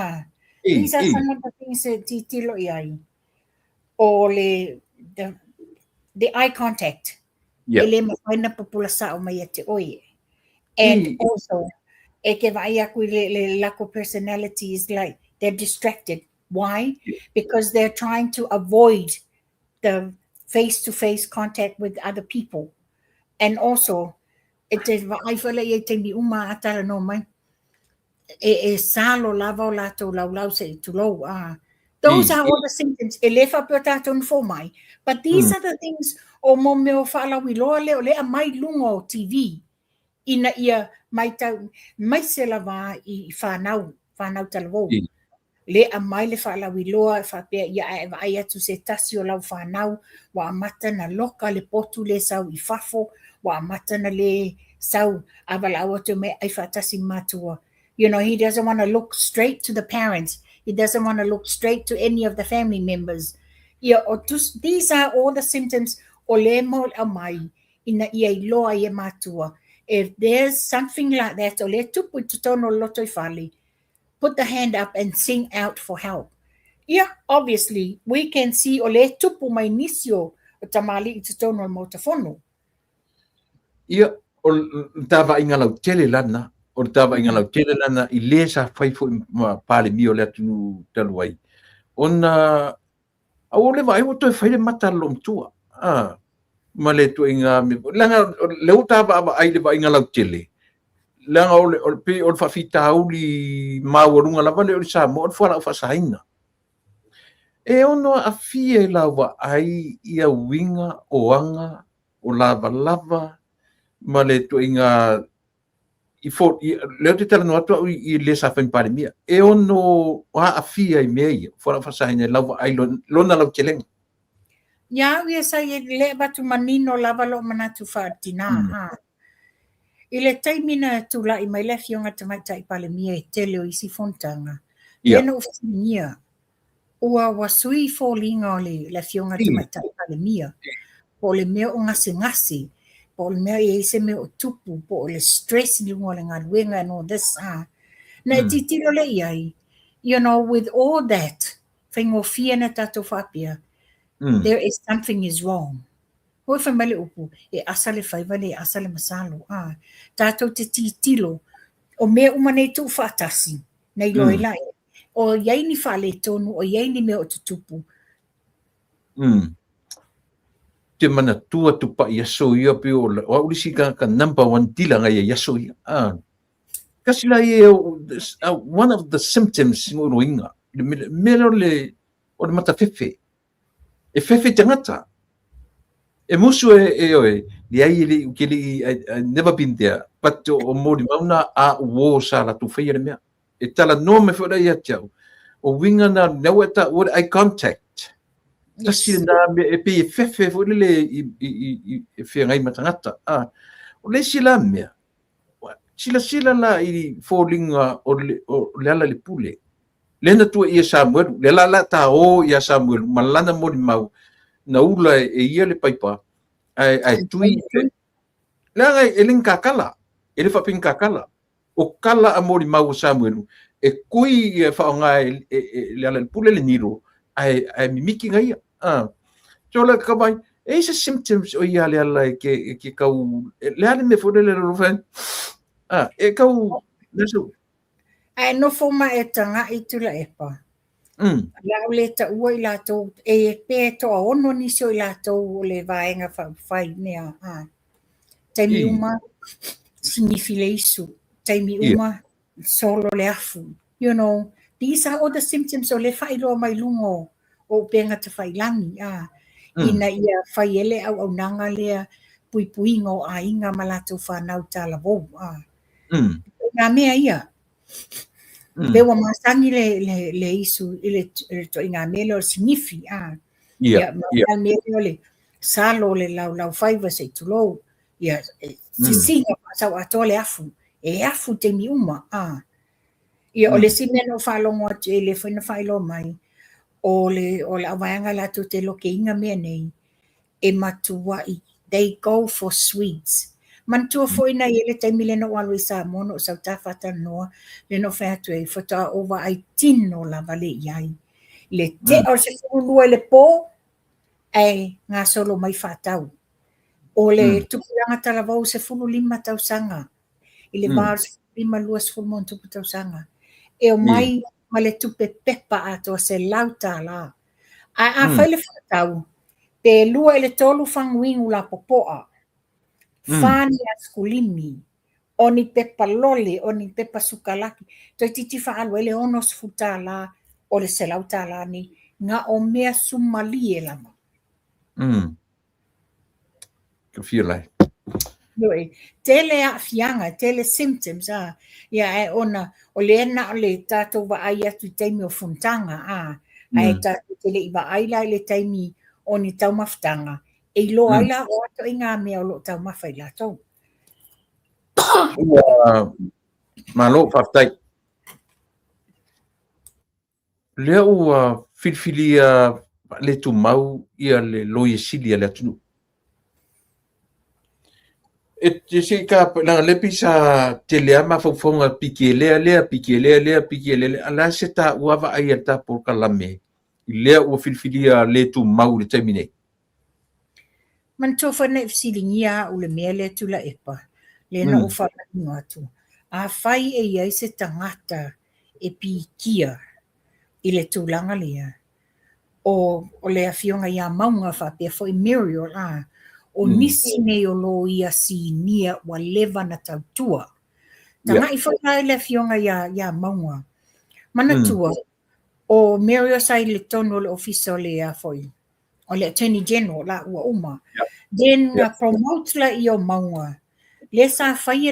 Speaker 2: These are some of the things that titilo iai. O the eye contact. Ele mafaina populasa o mai te oie. And also, e ke vai aku le lack of personality is like they're distracted. Why? Because they're trying to avoid the face-to-face contact with other people. And also, it is I feel like te mi uma atara no mai. E salo lava o lato lau se tu lo. Those are all the symptoms. E le fa piotaton fo mai. But these are the things o mo meo fala wiloa leo le a mai lungo TV. Ina ia mai tau mai se lava I whanau talavou. Le a mai le whala wiloa e whapea ia e vai atu se tasi o lau whanau wa amata na loka le potu le sau I fafo wa amata na le sau awalau atu me ai whatasi matua. You know, he doesn't want to look straight to the parents. He doesn't want to look straight to any of the family members. Yeah, these are all the symptoms o le mo a mai ina ia iloa ia matua. If there's something like that, o le tupu tutono loto I whali, put the hand up and sing out for help. Yeah, obviously, we can see o le tupu mai nisio o tamali I tutono mo tafono.
Speaker 1: Ia, o tava inga lau tele lana, o tava inga lau tele lana I le sa whaifo I pale mi o le atu taluai. Ona, au le vai o toi whaile mata lo mtua. Ma le tu inga, langa, leo tava aba ai le vai inga lau tele. Langa o pe o whawhita auli mawarunga lava le o sa mo o whala o whasaina. E ono a fie lawa ai ia winga o anga o lava ma le tu inga leo te tala no atu I le sa whain pare mia. E ono a fie I mea whala o whasaina lawa ai lona lau telenga.
Speaker 2: Ya, ia sa I le batu manino lava lo manatu whaatina. Ile taimina tula I mai le fionga tamaita I pale mia e tele o isi fontanga. Lena ufinia. Ua wasui fōlinga o le fionga tamaita I pale mia. Po le mea o ngasi. Po le mea I se mea o tupu. Po le stress ni ngole ngā luenga and all this. Na titilo le iai. You know, with all that, whaingo fia na tato whapia, there is something is wrong. Hoi whamale upu, e asale whaiwale, e asale masalo. Tātou te titilo, o mea umanei tu whaatasi, nei loe lai. O iei ni whale tonu, o iei ni mea o tutupu.
Speaker 1: Te mana tua tupa I aso ia pe o aurisi ka number one tila ngai I aso ia. Kasi la one of the symptoms ngoro inga, melo le o mata fefe. E fefe tangata. E musu oe, li ai li ukili I've never been there, but o mori mauna a wo sa la tu whaia mea. E tala no me whora ia tiau. O winga na naweta what eye contact. Kasi na e pe e fefe whore le I whia ngai matangata. O le sila mea. Sila la I fōlinga o le ala le pule. Lena tua ia Samuel, le la ta o ia Samuel, malana mori mau. Na ula e ia le paipa ai tui la e ling kakala e le fapin kakala o kala amori mau Samuel e kui e fa nga le pule le niro ai mimiki ngai so la ka mai e se symptoms o ia le ala ke kau le ale me fodele le rofen e kau naso
Speaker 2: Ai no foma e tanga I tula epa. Lau le ta ua I lātou, e pē toa ono nisio I lātou o le vaenga whai mea. Taimi uma, sinifi le isu. Taimi uma, solo le afu. You know, these are all the symptoms o le whai loa mai lungo o penga te whai langi. Ina ia whai ele au nanga lea puipuinga o a inga ma lātou whanau tāla vau. Ngā mea ia. Bewa masangi le isu ile to inga mele o sinifi
Speaker 1: Ia, ia.
Speaker 2: Ia me ole salo le lau faiva se tulo. Ia singa sa ato le afu. E afu te mi uma. Ia ole simeno whalongo atu e le whaina whailo mai. O le awaianga lato te loke inga mea nei. E matua i. They go for sweets. Mantua foi na ele te mile no walu isa mono sa tafata noa. Le no whatu e whata over ai tino la vale iai. Le te o se whulua le po. Ai ngā solo mai whātau. O le tupuranga talavau se 15 tausanga. I le var se 5 luas fulmon tupu tausanga. E o mai ma le tupe pepa ato se lauta la. A whaile whātau. Pe lua ele tolu whanguingu la popoa. Whāni a skulimi. Oni pepa lole, oni pepa sukalaki. Toi titi whaalu ele onos futa la o le se lauta la ni. Nga o mea sumali e lama.
Speaker 1: Ka fia lai.
Speaker 2: Noi, tele a fianga, tele symptoms ia e ona o le na o le tatou wa ai atu taimi o funtanga ai tatou tele i wa ai lai le taimi o ni tau maftanga e lo ai la o ato i ngā mea o lo tau mawhai la tau.
Speaker 1: Malo whaftai. Lea ua filfilia le tu mau ia le loie sili le atunu. E te se ka langa lepi sa te lea mawhauwhaunga piki lea, ala se ta uawa ai a ta por kalame. I lea ua filfilia le tu mau le taimine.
Speaker 2: Man tofa na ifsilingia o le mea le tu la epa. Le na ufa na ingatu. A whai e iai se tangata e pikia i le tūlanga lea. O le awhionga ia maunga whapea fo i Muriel o nisi nei o lo ia si nia wa lewa na tautua. Tanga i whakai le awhionga ia maunga. Mana tua, o Muriel sai le tono le ofisa o le a foi. O le Attorney General la ua uma. Then promote la i o maunga. Le sa whai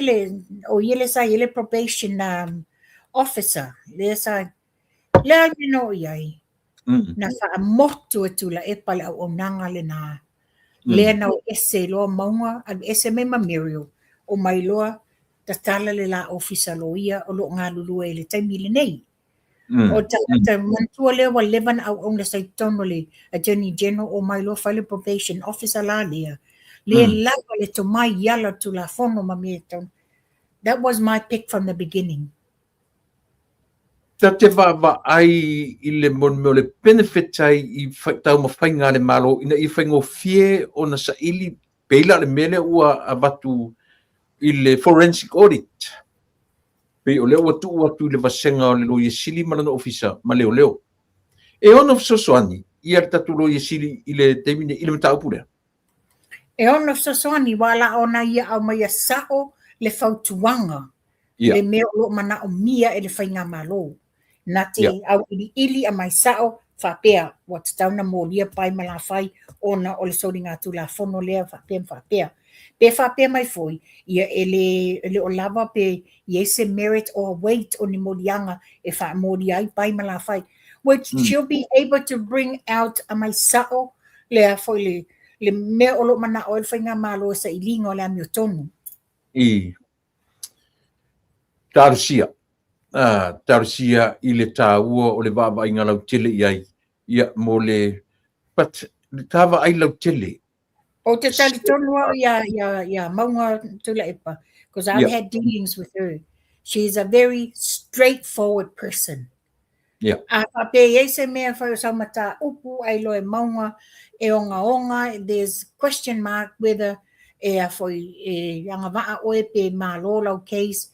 Speaker 2: o ile sa ile probation officer. Le sa le almino iai. Na wha motu atu la e pale au nanga le nā. Lea na o ese loa maunga, an ese me Muriel, o mai loa, ta tala le la ofisa lo ia, o lo ngā lulua e le taimi le nei. O ta mantua lea wa levan au le sai tono le Attorney General o mai loa whale probation officer la lea. Lea lava le to mai yala tu la fono ma me ton. That was my pick from the beginning.
Speaker 1: Ta te wa ai i le mon me o le benefit ai i tau mawhainga le malo ina i whaingo fie o na sa ili peila le mele ua a watu i le forensic audit. Pei o leo watu le vasenga o le lo yesili malana ofisa ma leo. E ono sosoani i ar tatu lo yesili i le temine i le mata upulea.
Speaker 2: E ono sosoani wala ona ia au mai a sao le fautuanga. Le meo lo mana o mia e le whainga malo. Na te au ili a mai sao whapea wa te tauna mō lia pai mala whai ona o le sori ngā tula whono lea whapea. Pe whapea mai foi, ia ele o lava pe yese merit or weight o ni morianga e wha mori ai pai mala whai. Which she'll be able to bring out a mai sao lea foi le mea o lo mana o le whainga malo sa ilinga o le amio tonu.
Speaker 1: Tarusia i le tāua o le vava i ngā lau tele i ai. Ia mo le... But le tāwa ai lau tele.
Speaker 2: O te tali tonua ia maunga tula epa. Because I've had dealings with her. She's a very straightforward person. A pe ese mea whai o samata upu ai loe maunga e onga. There's question mark whether e a foi e anga waa oe pe mā lōlau case.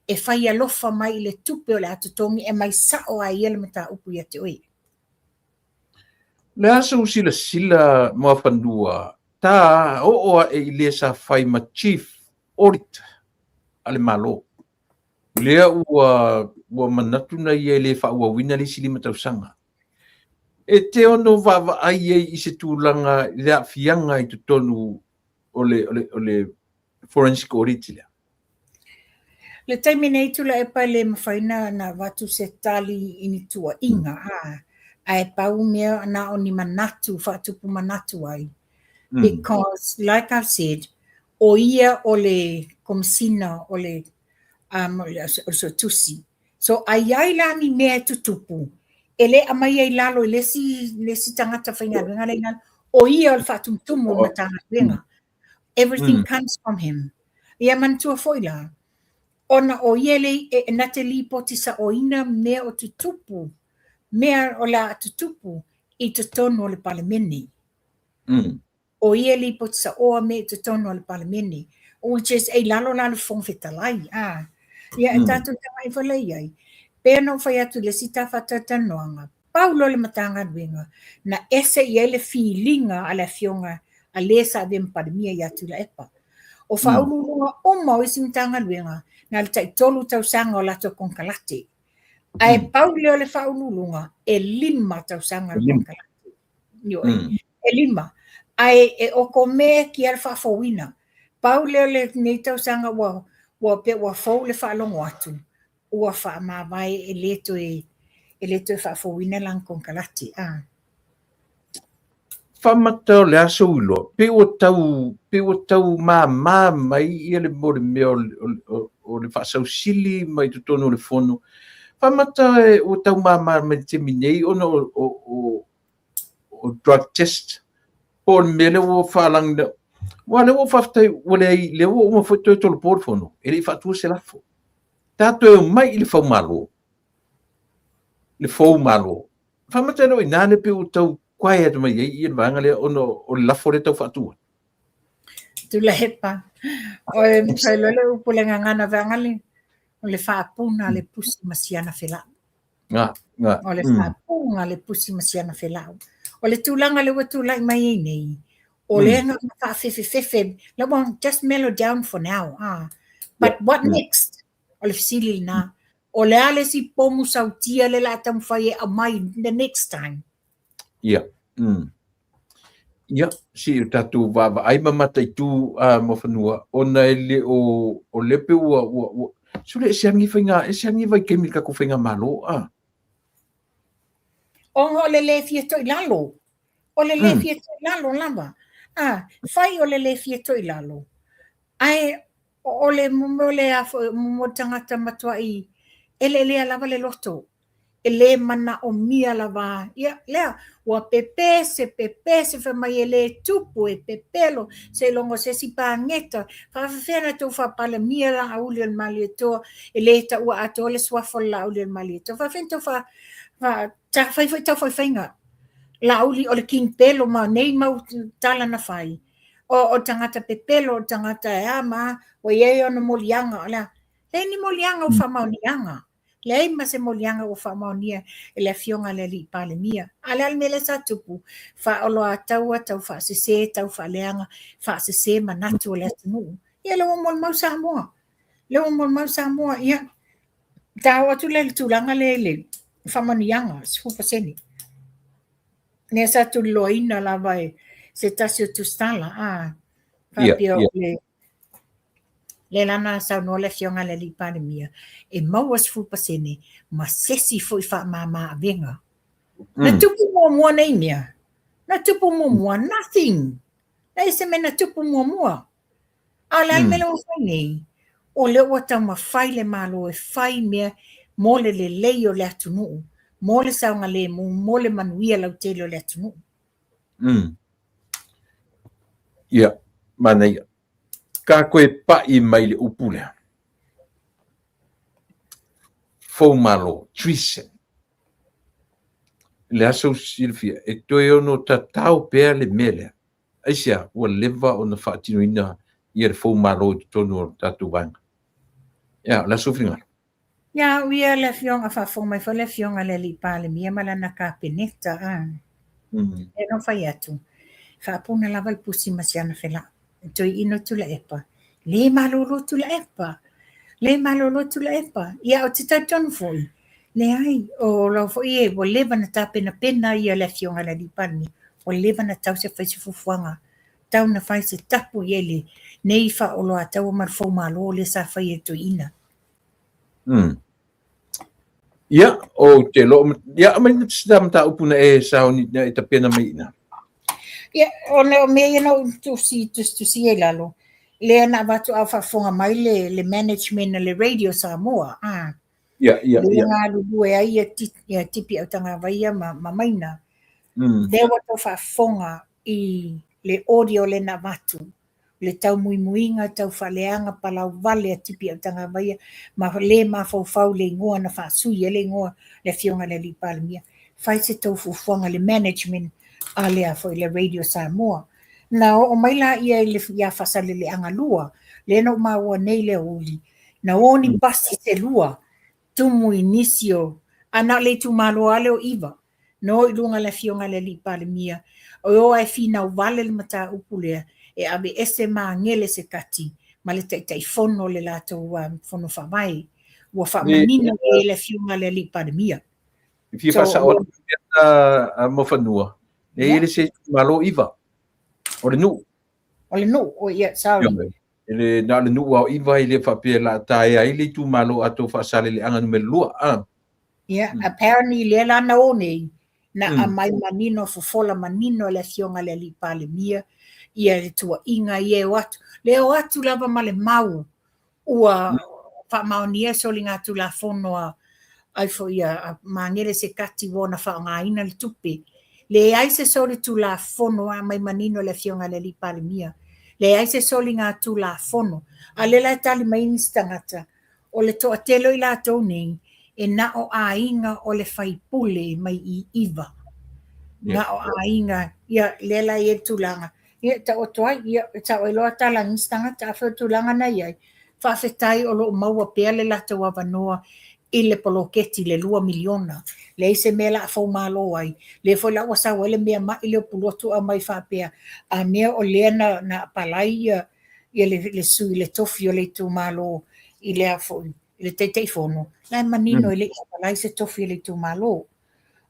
Speaker 2: E whai alofa mai le tupe o le atutongi e mai sao ai ele mata upu ia te oi.
Speaker 1: Le asa sila mua whanua, tā ooa e ile sa whai ma chief audit ale malo. Lea ua manatuna ia le whaua wina le sili matausanga. E te ono wawa ai e i se tūlanga lea fianga i tutonu o le forensic audit lea.
Speaker 2: Le taimi nei tula e pai le mawhaina na watu se tali ini tua inga Ai pau mea na o ni manatu, whaatupu manatu ai. Because, like I've said, o ia o le komisina o le so tusi. So ai la ni mea tutupu. Ele amai ai lalo, lesi tangata whainga renga renga. O ia o le whaatumtumu na tanga renga. Everything comes from him. Ia mantua foi la. Ona o ia le na te lipo tisa o ina mea o tutupu. Mea o la tutupu I te tono o le palemeni. O ia lipo tisa o me te tono o le palemeni. Which is ei lalo fong fetalai. Ia e tatu tanga I whalei ai. Pea no whai atu le sita whatata noanga. Paulo le matanga duenga. Na ese I ele feelinga a le fionga a lesa de mpardemia I atu la epa. O whaulunga o mau isi matanga duenga. Na le taitolu tau sanga o lato konkalate. Ai Paulo le whaulunga e 5 tau sanga o konkalate. E 5. Ai e oko me ki al whawina. Paulo le nei tau sanga wa pe wa fau le whalongo atu. Ua whaamawai e leto e whawina lang konkalate.
Speaker 1: Whamata le aso ulo. Pe o tau mai I le more mea o le whaasau sili mai tu tono le fono. Whamata o tau mai te minei ona o drug test. O le mele o whalang na. Wa le o whaftai wale le o mawhutoi tolo pōr fono. E le whatua se lafo. Tātou e mai I le whau malo. Le whau malo. Whamata no I nane pe o tau kwai atu mai I le vanga le ono o le lafo le tau whatua.
Speaker 2: Tula hepa. O e mkailole upulenga ngana vangale. O le whaapuna le pusi masiana whelau. O le whaapuna le pusi masiana whelau. O le tūlanga le watulai mai nei. O le nga whaafefefefe. Le wong just mellow down for now. But what next? O le fisili na. O le ale si pomu sautia le la tam whaie a mai the next time.
Speaker 1: Yeah. Ia, si tatu wawa ai mamata I tū mo whanua. Ona ele o lepe ua. Sule e seangi vai kemi kako whainga malo.
Speaker 2: O le le fia toi lalo. O le le fia toi lalo lava. Whai o le le fia toi lalo. Ai, o le mumole a mo tangata matua I. Ele lea lava le loto. Ele mana o mia lava. Ia, lea. Ua pepe se whamai ele tupu e pepelo. Se longo se si pāngeta. Whawhawhena tō whapala mia la auli al mali toa. Ele ta ua ato le swafo la auli al mali toa. Whawhento whaiwhainga. La auli o le king pelo ma nei mau tala na whai. O tangata pepelo, o tangata e ama. O iei ona molianga. Le ni molianga o whamaunianga. Le ma se molianga o whamaunia e le fionga le li pale mia. Ale mele sa tupu. Wha olo a tau whaasese, tau whaaleanga, whaasese manatu o le atunu. Ia leo mol mau Samoa. Leo mol mau Samoa, ia. Tau atu le tulanga le whamanianga, shupa seni. Ne sa tu loina la vai se tasio tu stala. Whapio le lana sa no le fionga le li pane mia e mau as fu pasene ma sesi foi fa mama venga na tupu mo nei mia na tupu mo nothing na se me na tupu mo ala me lo nei o le wata ma fai le malo e fai mia mo le o le atunu mo le saunga le mo le manuia lau tele o le atunu
Speaker 1: mana ka koe pai mai le upule. Fou malo, trisen. Le aso Silvia, e toi ono tatau pea le mele. Aisia, ua leva o na whaatinoina I le fou malo I tonu o tatu wanga. Ia, la sufringa.
Speaker 2: Ia, uia le fionga whafong mai le fionga le li pale mia malana ka peneta. E no whai atu. Whaapuna lava le pusi masiana whela. Toi ino tula epa. Le malolo tula epa. Ia o te tautonu foi. Le ai, o lau foi e, o leva na tāpena pena ia le fionga le lipani. O leva na tau se whaise fufuanga. Tau na whaise tapu I ele. Nei wha olo a tau mar fau malo le sa whai e to ina.
Speaker 1: Ia, o te lo, ia, mai stam ta upuna e sao ni e ta pena mai ina.
Speaker 2: Ia, o me ia no tu si e lalo. Le na watu au whafonga mai le management na le radio Samoa.
Speaker 1: Ia.
Speaker 2: Le ngā lulu e ai e tipi au tanga waia ma maina. Le watu whafonga i le audio le na watu. Le tau muimuinga, tau whaleanga, palau wale a tipi au tanga waia. Ma le ma fau le ngoa na whaasui e le ngoa le fionga le li palemia. Whai se tau fufuanga le management a lea foi le radio Samoa. Na o mai la ia le ia fasale le anga lua, le no maua nei le uli. Na oni basi te lua, tumu inisio, ana le tu malo ale o iwa. No i lunga le fionga le li palemia. O ai fina wale le mata upulea, e abe ese maa ngele se kati, ma le tai fono le lato fono whamai. Ua whamanina le fionga le li palemia.
Speaker 1: If fasa o mo fanua. E ele se malo iwa. O le nu.
Speaker 2: O le nu, o ia, sorry.
Speaker 1: Ele na le nu o iwa ile whapea la tae a ile tu malo ato whasale le anga numero lua.
Speaker 2: Yeah, apparently le la na o nei, na a mai manino fofola manino le fionga le li palemia, ia le tua inga ie watu. Le o atu lava ma le mau, ua whamau e soli ngā tu la fonoa, ai fo ia mangere se kati wona whaongaina le tupe. Le ai se soli tu la fono a mai manino le fionga le li palemia. Le ai se soli ngā tu la fono. A le la tali mai nistangata. O le toa telo i la tau nei. E na o ainga o le whaipule mai i iwa. Na o ainga. Ia lela i e tulanga. Ia ta o toa. Ia ta o eloa tala nistangata. A whau tulanga na iai. Whawhetai o lo maua pea le la tau avanoa. I le poloketi le 2 miliona. Le se mela fo malo ai. Le fo la wasa wele mea ma ile pulotu a mai whapea. A mea o lea na palai ia le sui le tofi o le tu malo i lea fo le teitei fono. Lai manino i le palai se tofi le tu malo.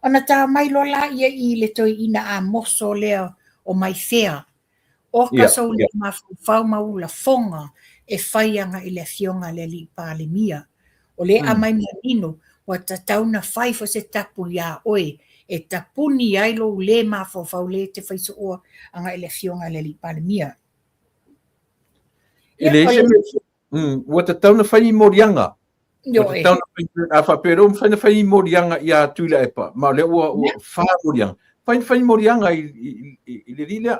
Speaker 2: Ona ta mai lo la ia i le toi ina a moso lea o mai fea. O ka so le mafau mau la fonga e whaianga i le fionga le li palemia. O le a mai manino, wa ta tauna whai fo se tapu ia oe, e tapuni ai lo le mafau le te whaiso oa anga i le fionga le li palemia.
Speaker 1: E le se wa ta tauna whai morianga.
Speaker 2: Yo e.
Speaker 1: A whapero whai morianga i a tuila epa, ma le ua wha morianga. Whai morianga i le lilea.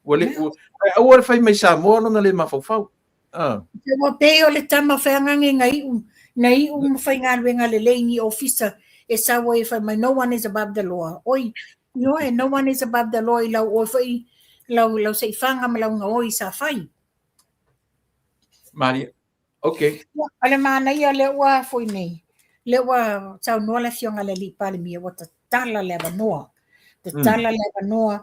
Speaker 1: Ua whai mai sa moa na le mafau.
Speaker 2: Wa peo le tama whangange ngai nei whai ngā ruenga le leini officer e sawa e whai mai no one is above the law. Oi, no one is above the law i lau o whai lau se i whanga ma lau ngā oi sa whai.
Speaker 1: Maria, okay.
Speaker 2: Ale mana ia le ua foi nei. Le ua tau noa le fionga le li palemia wa ta tala le noa. Te tala le noa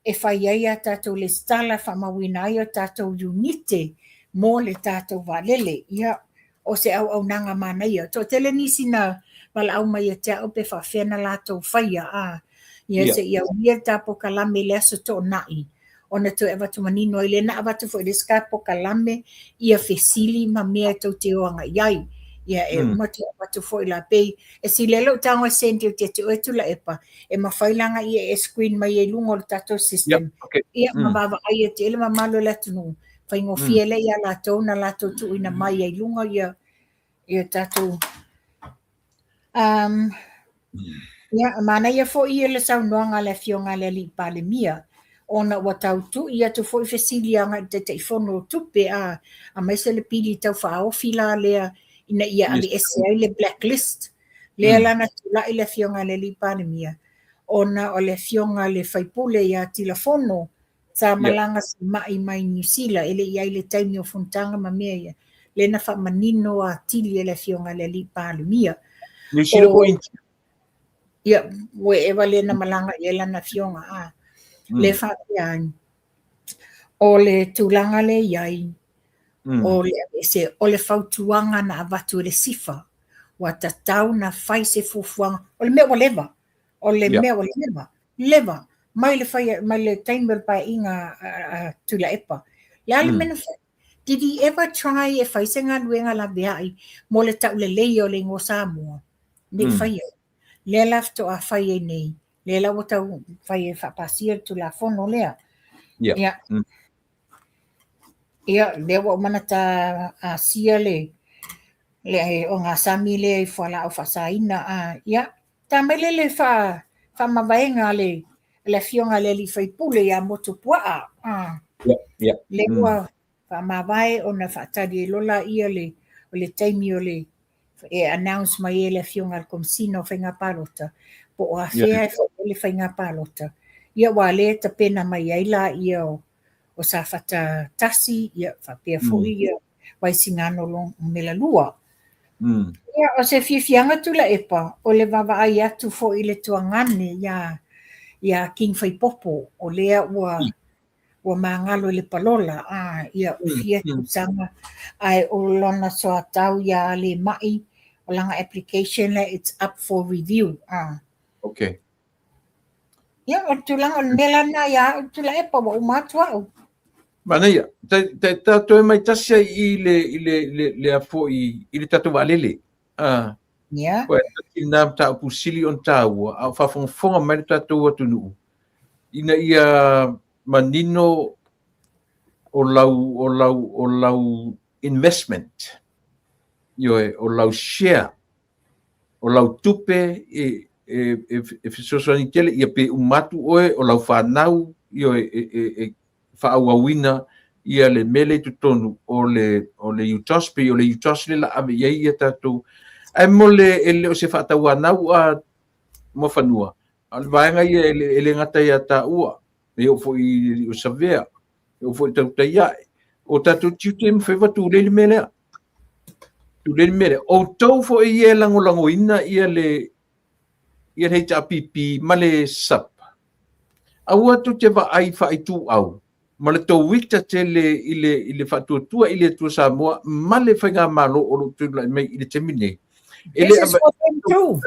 Speaker 2: e whai aia tātou le stala whamawina aia tātou unite mō le tātou walele. Ia o se au nanga mana ia. Tō tele nisi na wala au mai te au pe whawhena lātou whaia a. Ia se ia uia tāpo kalame le aso tō nai. Ona tu ewa tu manino i le na awatu fo i le skapo kalame ia fesili ma mea tau te oanga iai. Ia e umatu awatu fo i la pei. E si lelo taonga senti o te o etu la epa. E mawhailanga ia e screen mai e lungo le tātou system. Ia mawawa ai e te ele mamalo le tunu. Whaingo fiele ia lātou na lātou tu ina mai e lungo ia tātou. Ia mana ia fo i le sau noanga le fionga le li palemia. Ona wa tau tu ia tu foi fesilianga te fono tupe a mai se le pili tau whaofi la lea ina ia ali ese le blacklist lea lana tula i le fionga le li panemia ona o le fionga le whaipule ia tilafono sa malanga si mai New Zealand ele ia i le taimi o funtanga ma mea ia le na whamanino a tili le fionga le li panemia
Speaker 1: New Zealand ko inti
Speaker 2: ia we ewa le na malanga ia lana fionga a le whapiani, o le tūlanga le iai, o le whautuanga na awatu le sifa, wa ta tau na whai se fufuanga, o le mea wa lewa, lewa, mai le taimel pa inga tula epa. Le mena did he ever try e whai se ngā luenga la beai, mo le tau le lei o le ngō Samoa? Ni fai. Le lafto a fai nei. Le la wata fai fa pasir tu la fono lea.
Speaker 1: Yeah.
Speaker 2: Ia le wa manata a sia le o ngā sami le whala o whasaina ia tamele le fa mawaenga le fionga le li fai pule ia motu pua
Speaker 1: Yeah.
Speaker 2: le wa fa mawae o na whatari lola ia o le taimi o le announce mai e le fionga al komsino whainga palota po o a fea le whainga palota ia wa le ta pena mai aila ia o sa whata tasi ia whapea fui ia wai singano long mela lua. Ia o se fianga tu la epa o le wawai atu fo i le tuangane ia king fai popo o lea ua mangalo le palola ia fia tu sanga ai o lona soa tau ia le mai o langa application le it's up for review.
Speaker 1: Okay.
Speaker 2: Ia o tu langa mela na ia tu la epa wa umatua o.
Speaker 1: Mana ia, tato mai tasia i le afo i le tato walele.
Speaker 2: Ia.
Speaker 1: Koe taki nā tau pusili on tāua, au whafonga mai le tato atunu. Ina ia manino o lau investment. Ioe, o lau share. O lau tupe e fisosani tele, ia pe umatu oe, o lau whanau, ioe, whaauawina ia le mele tutonu o le utospe, o le utosle la ame iei ia tātou. Ai mole ele o se whaataua nau a mawhanua. Al vaenga ia ele ngata ia tā ua. E o fo i o savea. E o fo i tau taiae. O tātou tiute mwhewa tūleli melea. Tūleli melea. O tau fo i e lango ina ia le heita apipi ma le sapa. Aua tu te wa ai wha i tū au. Ma le tau wikta tele i le whatuatua i le tua Samoa, ma le whainga malo o lo tūla mai i le temine.
Speaker 2: This is what they do.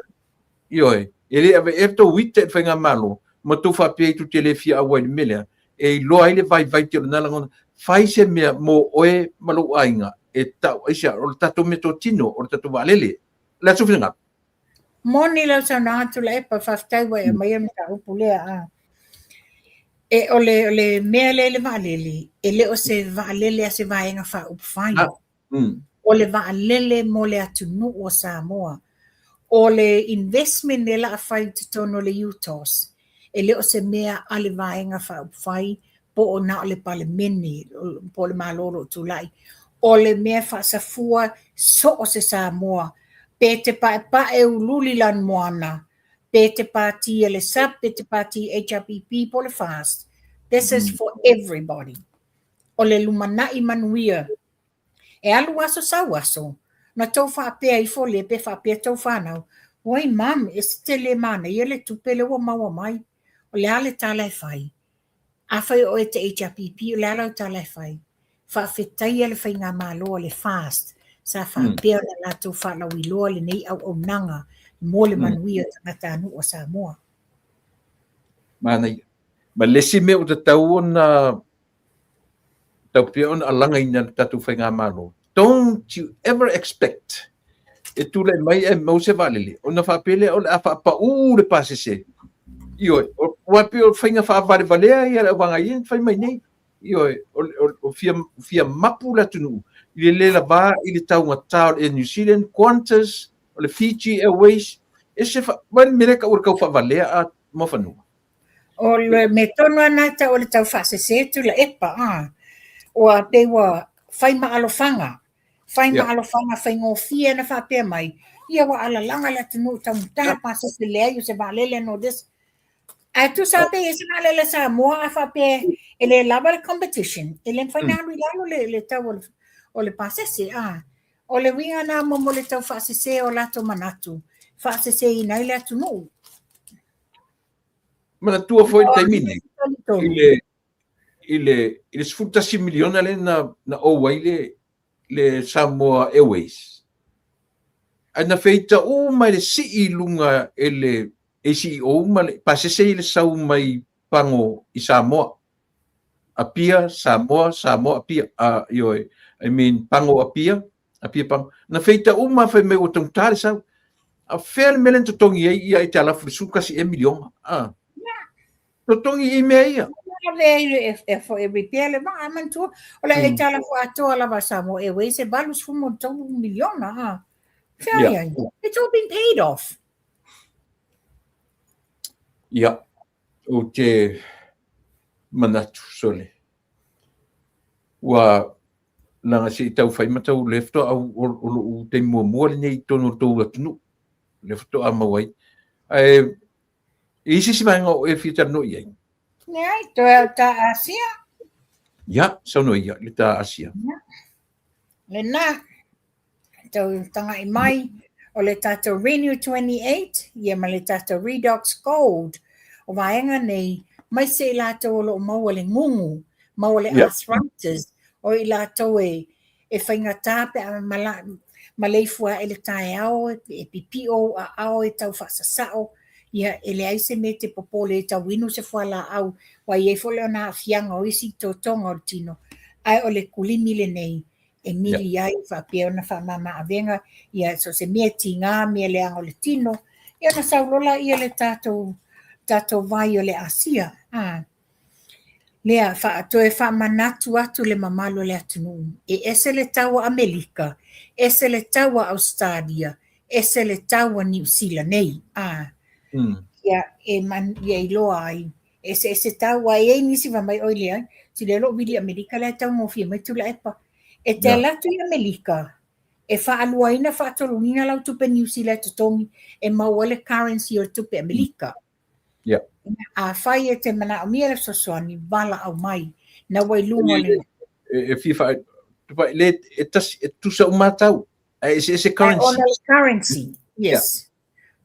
Speaker 1: Ioe, ele ave e tau wikta i whainga malo, ma tau whapea i tu tele fia awa i melea, e loa i le vai te o nalangona, whai se mea mo oe malo ainga, e tau, aisia, o le tato me tō tino, o le tato waalele. La tu whina.
Speaker 2: Moni lau sa na atu la epa whaftaiwa e mai am ta upulea E o le mea le vaalele, e le o se vaalele a se vaenga wha upwhai. O le vaalele mo le atunu o Samoa. O le investment e la a whai tutono le UTOS. E le o se mea a le vaenga wha upwhai po o na o le palemene, po le maloro tulai. O le mea wha safua so o se Samoa. Pe te pa e ululi lan moana. Pe te pāti le SAP, pe te pāti HRPP po le FAST. This is for everybody. O le lumanai manuia. E alu aso sau aso. Na tau whaapea i fo le pe whaapea tau whanau. Oi mam, e se te le mana, ia le tupele wa maua mai. O le ale tālai whai. A whai o e te HRPP, o le alau tālai whai. Whaafetai le whai ngā māloa le FAST. Sa whaapea na lātou whalau i loa le nei au nanga. Mo le manuia tangata anu o Samoa.
Speaker 1: Mana ia. Ma lesi me o te tau ona tau pia ona alanga ina tatu whainga malo. Don't you ever expect e tūlai mai e mause valele. Ona whapele o le a whapa le pasese. Ioi, o wapi o whainga whaavare valea ia le wanga ia whai mai nei. Ioi, o fia mapu la tunu. I le la vā i le tau ngatau e New Zealand, Qantas, o le Fiji Airways, e se whan mereka ura kau whavalea a mawhanua.
Speaker 2: O le me tono anata o le tau whasese tu la epa, o a pewa whai maalofanga, whai ngofia na whapea mai, ia wa ala langa la tunu tau mtaha pasese lea yu se valele no des. A tu sape e se valele sa moa a whapea e le lava competition, e le whai nāru lalo le tau o le pasese, o le winga nā momo le tau whaasese o lato manatu. Whaasese i nai le atu nuu.
Speaker 1: Mana tua foi taimine. I le sfutasi miliona le na owa le Samoa Airways. Ana feita o mai le si lunga ele CEO ma le pasese i le sau mai pango i Samoa. Apia Samoa apia ioe. I mean pango apia pang. Na feita uma fe me o tong tare sau. a fair melen to tongi ia i te ala frusuka si e miliona to tongi i mea ia
Speaker 2: for every piele ma aman tu ola e tala fo ato la basamo e we se balus fumo to miliona fair it's all been paid off
Speaker 1: ia o te manatu sole wa langa si tau fai matau lefto o te mua nei tono tau atunu lefto a mawai ai isi si manga o e fitar no ia
Speaker 2: nei to ta Asia
Speaker 1: ia sono ia le ta Asia
Speaker 2: le na to tanga i mai o le tato Renew 28 ia ma le tato Redox Gold o vaenga nei mai se lato lo mau le ngungu mau le arthritis o i lato e whainga tāpe a maleifua e le tae ao e pipio a ao e tau whasasao ia e le aise me te popole e tau inu se fuala au wa i e fole o na fianga o isi tō tonga o tino ai o le kulimi le nei e mili ai whapea ona whamama a venga ia so se mea ti ngā mea le anga o le tino ia na saulola ia le tato vai o le Asia lea whaatoe whamanatu atu le mamalo le atunu e ese le taua Amerika ese le taua Australia ese le taua New Zealand nei ia ia i loa ai ese taua e nisi vamai oile ai si le lo vili Amerika le tau ngofia mai tu la epa e te alatu i Amerika e whaaluaina whaatolunina lau tupe New Zealand tutongi e mauale currency o tupe Amerika a whai e te mana o mia le sosoani wala au mai na wai lunga le
Speaker 1: e fifa le e tusa umatau ese
Speaker 2: currency yes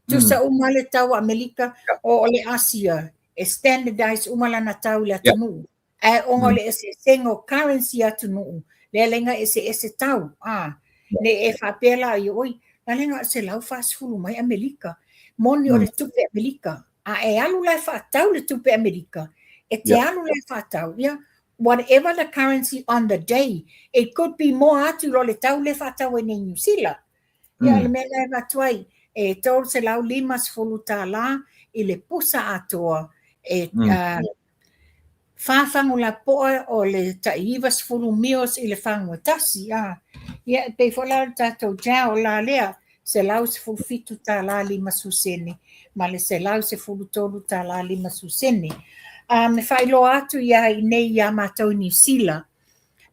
Speaker 2: tusa umale tau Amerika o le Asia e standardize umala na tau le atunu e ongo le ese sengo currency atunu le lenga ese tau ne e whapela i oi na lenga se lau fasfulu mai Amerika moni o le tupe Amerika e alu lai whaatau le tupe Amerika e te alu lai whaatau whatever the currency on the day it could be more atu lo le tau le whaatau e nei New Zealand le mea lai watuai e tōru se lau 5 tā la i le pusa atoa e whawhangu la poa o le taiwa 10 mios i le whangu tasi ia pe whala tātou jau la lea se lau 10 tā la 5 susene ma le se lau 10 tā la 5 susene me whailo atu ia i nei ia mātou New Zealand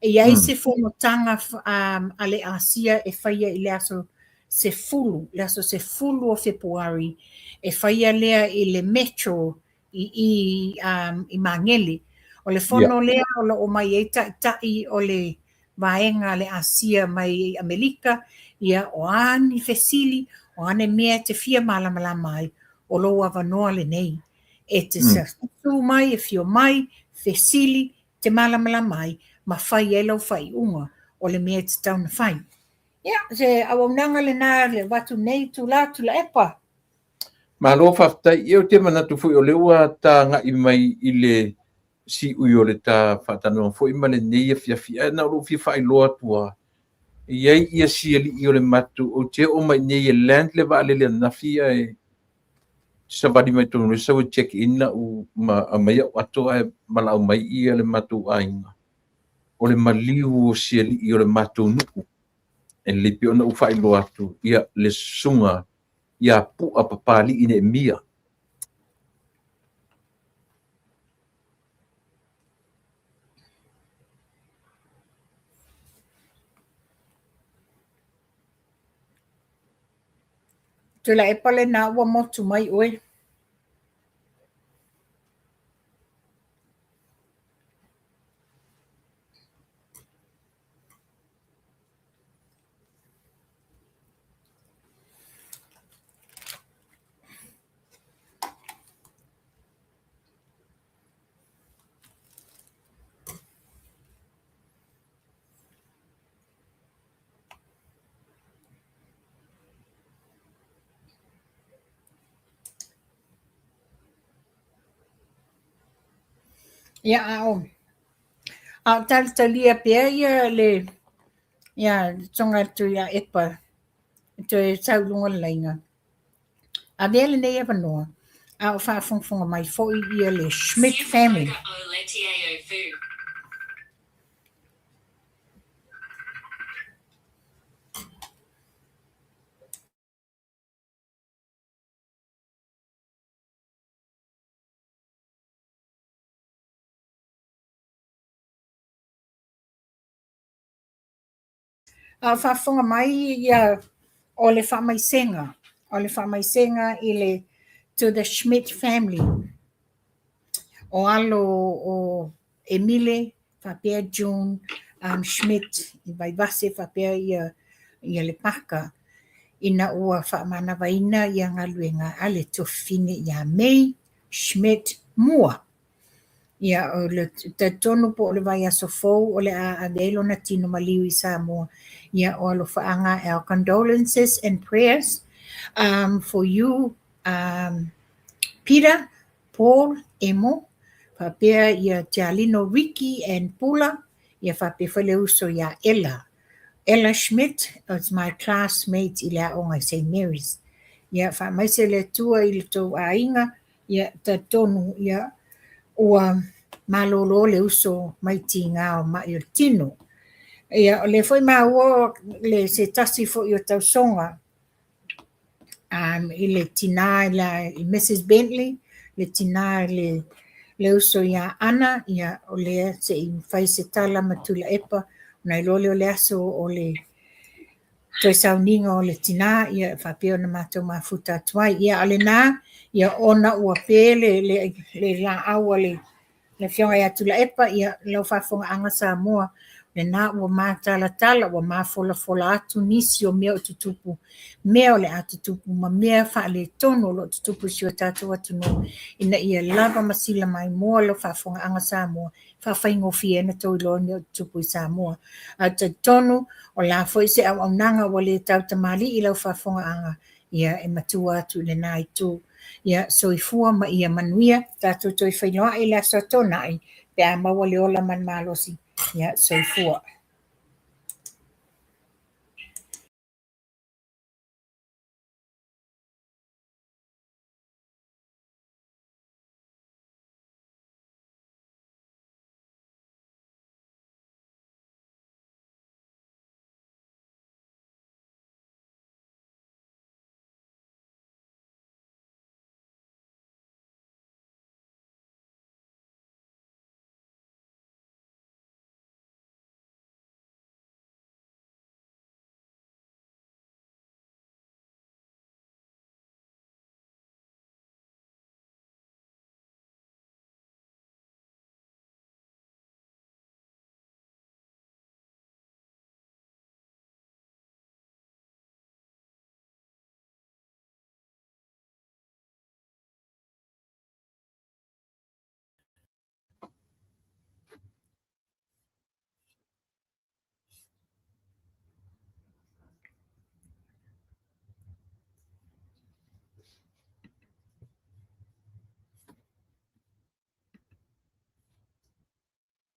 Speaker 2: ia i se whomotanga a le Asia e whaia i le aso se fulu o Februari e whaia lea i le metro i Mangele o le whono lea o mai e tai o le vaenga le Asia mai Amerika ia o ani fesili o ane mea te fia malamala mai o lo avanoa le nei e te su mai e fio mai fesili te malamala mai ma whai e lau whai unga o le mea te tauna whai se awaunanga le nā le watu nei tula epa
Speaker 1: ma lo whaftai i o te manatu fui o le ua tā ngai mai i le si ui o le tā whatanoa fui ma le nei a fia na lo fia whai loa tua iei ia siali i o le matu o te o mai nei e land le wa le nafia e sa wadi mai tonu le sau check in na u ma mai o atoa e malau mai i le matu ainga o le maliu o siali i o le matu nuku e le pio na u whai loa atu ia le sunga ia pu a papali ine mia
Speaker 2: tula e pale na ua motu mai oe ia a talitalia pea ia le ia tonga tu ia epa tu e taulunga lainga A vele nei ava noa. A o whaafonga mai fo ia le Schmidt family. A whaafonga mai ia o le whaamaisenga. O le whaamaisenga i le to the Schmidt family. O alo o Emile, whapea June, Schmidt, i vai vase whapea ia le paka. Ina ua whaamanawaina ia ngā luenga ale tofine ia May Schmidt mua. Ia o le tonu po o le vai aso fou o le a velo na tino maliu i Samoa. Ia o alo whaanga our condolences and prayers for you, Peter, Paul, Emo, whapea ia Tialino, Ricky and Pula, ia whapea whaleuso ia Ella. Ella Schmidt is my classmate i lea onga St. Mary's. Ia whamaise le tua i le tau ainga, ia ta tonu ia ua malolo le uso mai ti ngā o mai o tino. Ia le foi maua le se tasi fo i o tau songa. I le tina i Mrs. Bentley, le tina le uso ia Ana, ia o lea se i whai se tala matula epa, nai lole o le aso o le toi sauninga o le tina, ia whapeo na mātou mafuta atuai. Ia ale nā, ia ona ua pēle le la aua le whionga ia tula epa, ia lau whafonga anga Samoa, le nā ua mātala tala, ua māfola atu nisi o mea o tutupu, mea o le atutupu, ma mea wha le tono lo tutupu si o tātou atu no, ina ia lava masila mai moa lau whafonga anga Samoa, whawhaingo fiena tau ilo mea o tutupu i Samoa. A ta tonu, o la foi se au nanga wa le tau tamali i lau whafonga anga, ia e matua atu le nā i tū. Ia soifua ma ia manuia, tātou toi whainoa i la soto nai, pe a maua le ola man malosi, ia soifua.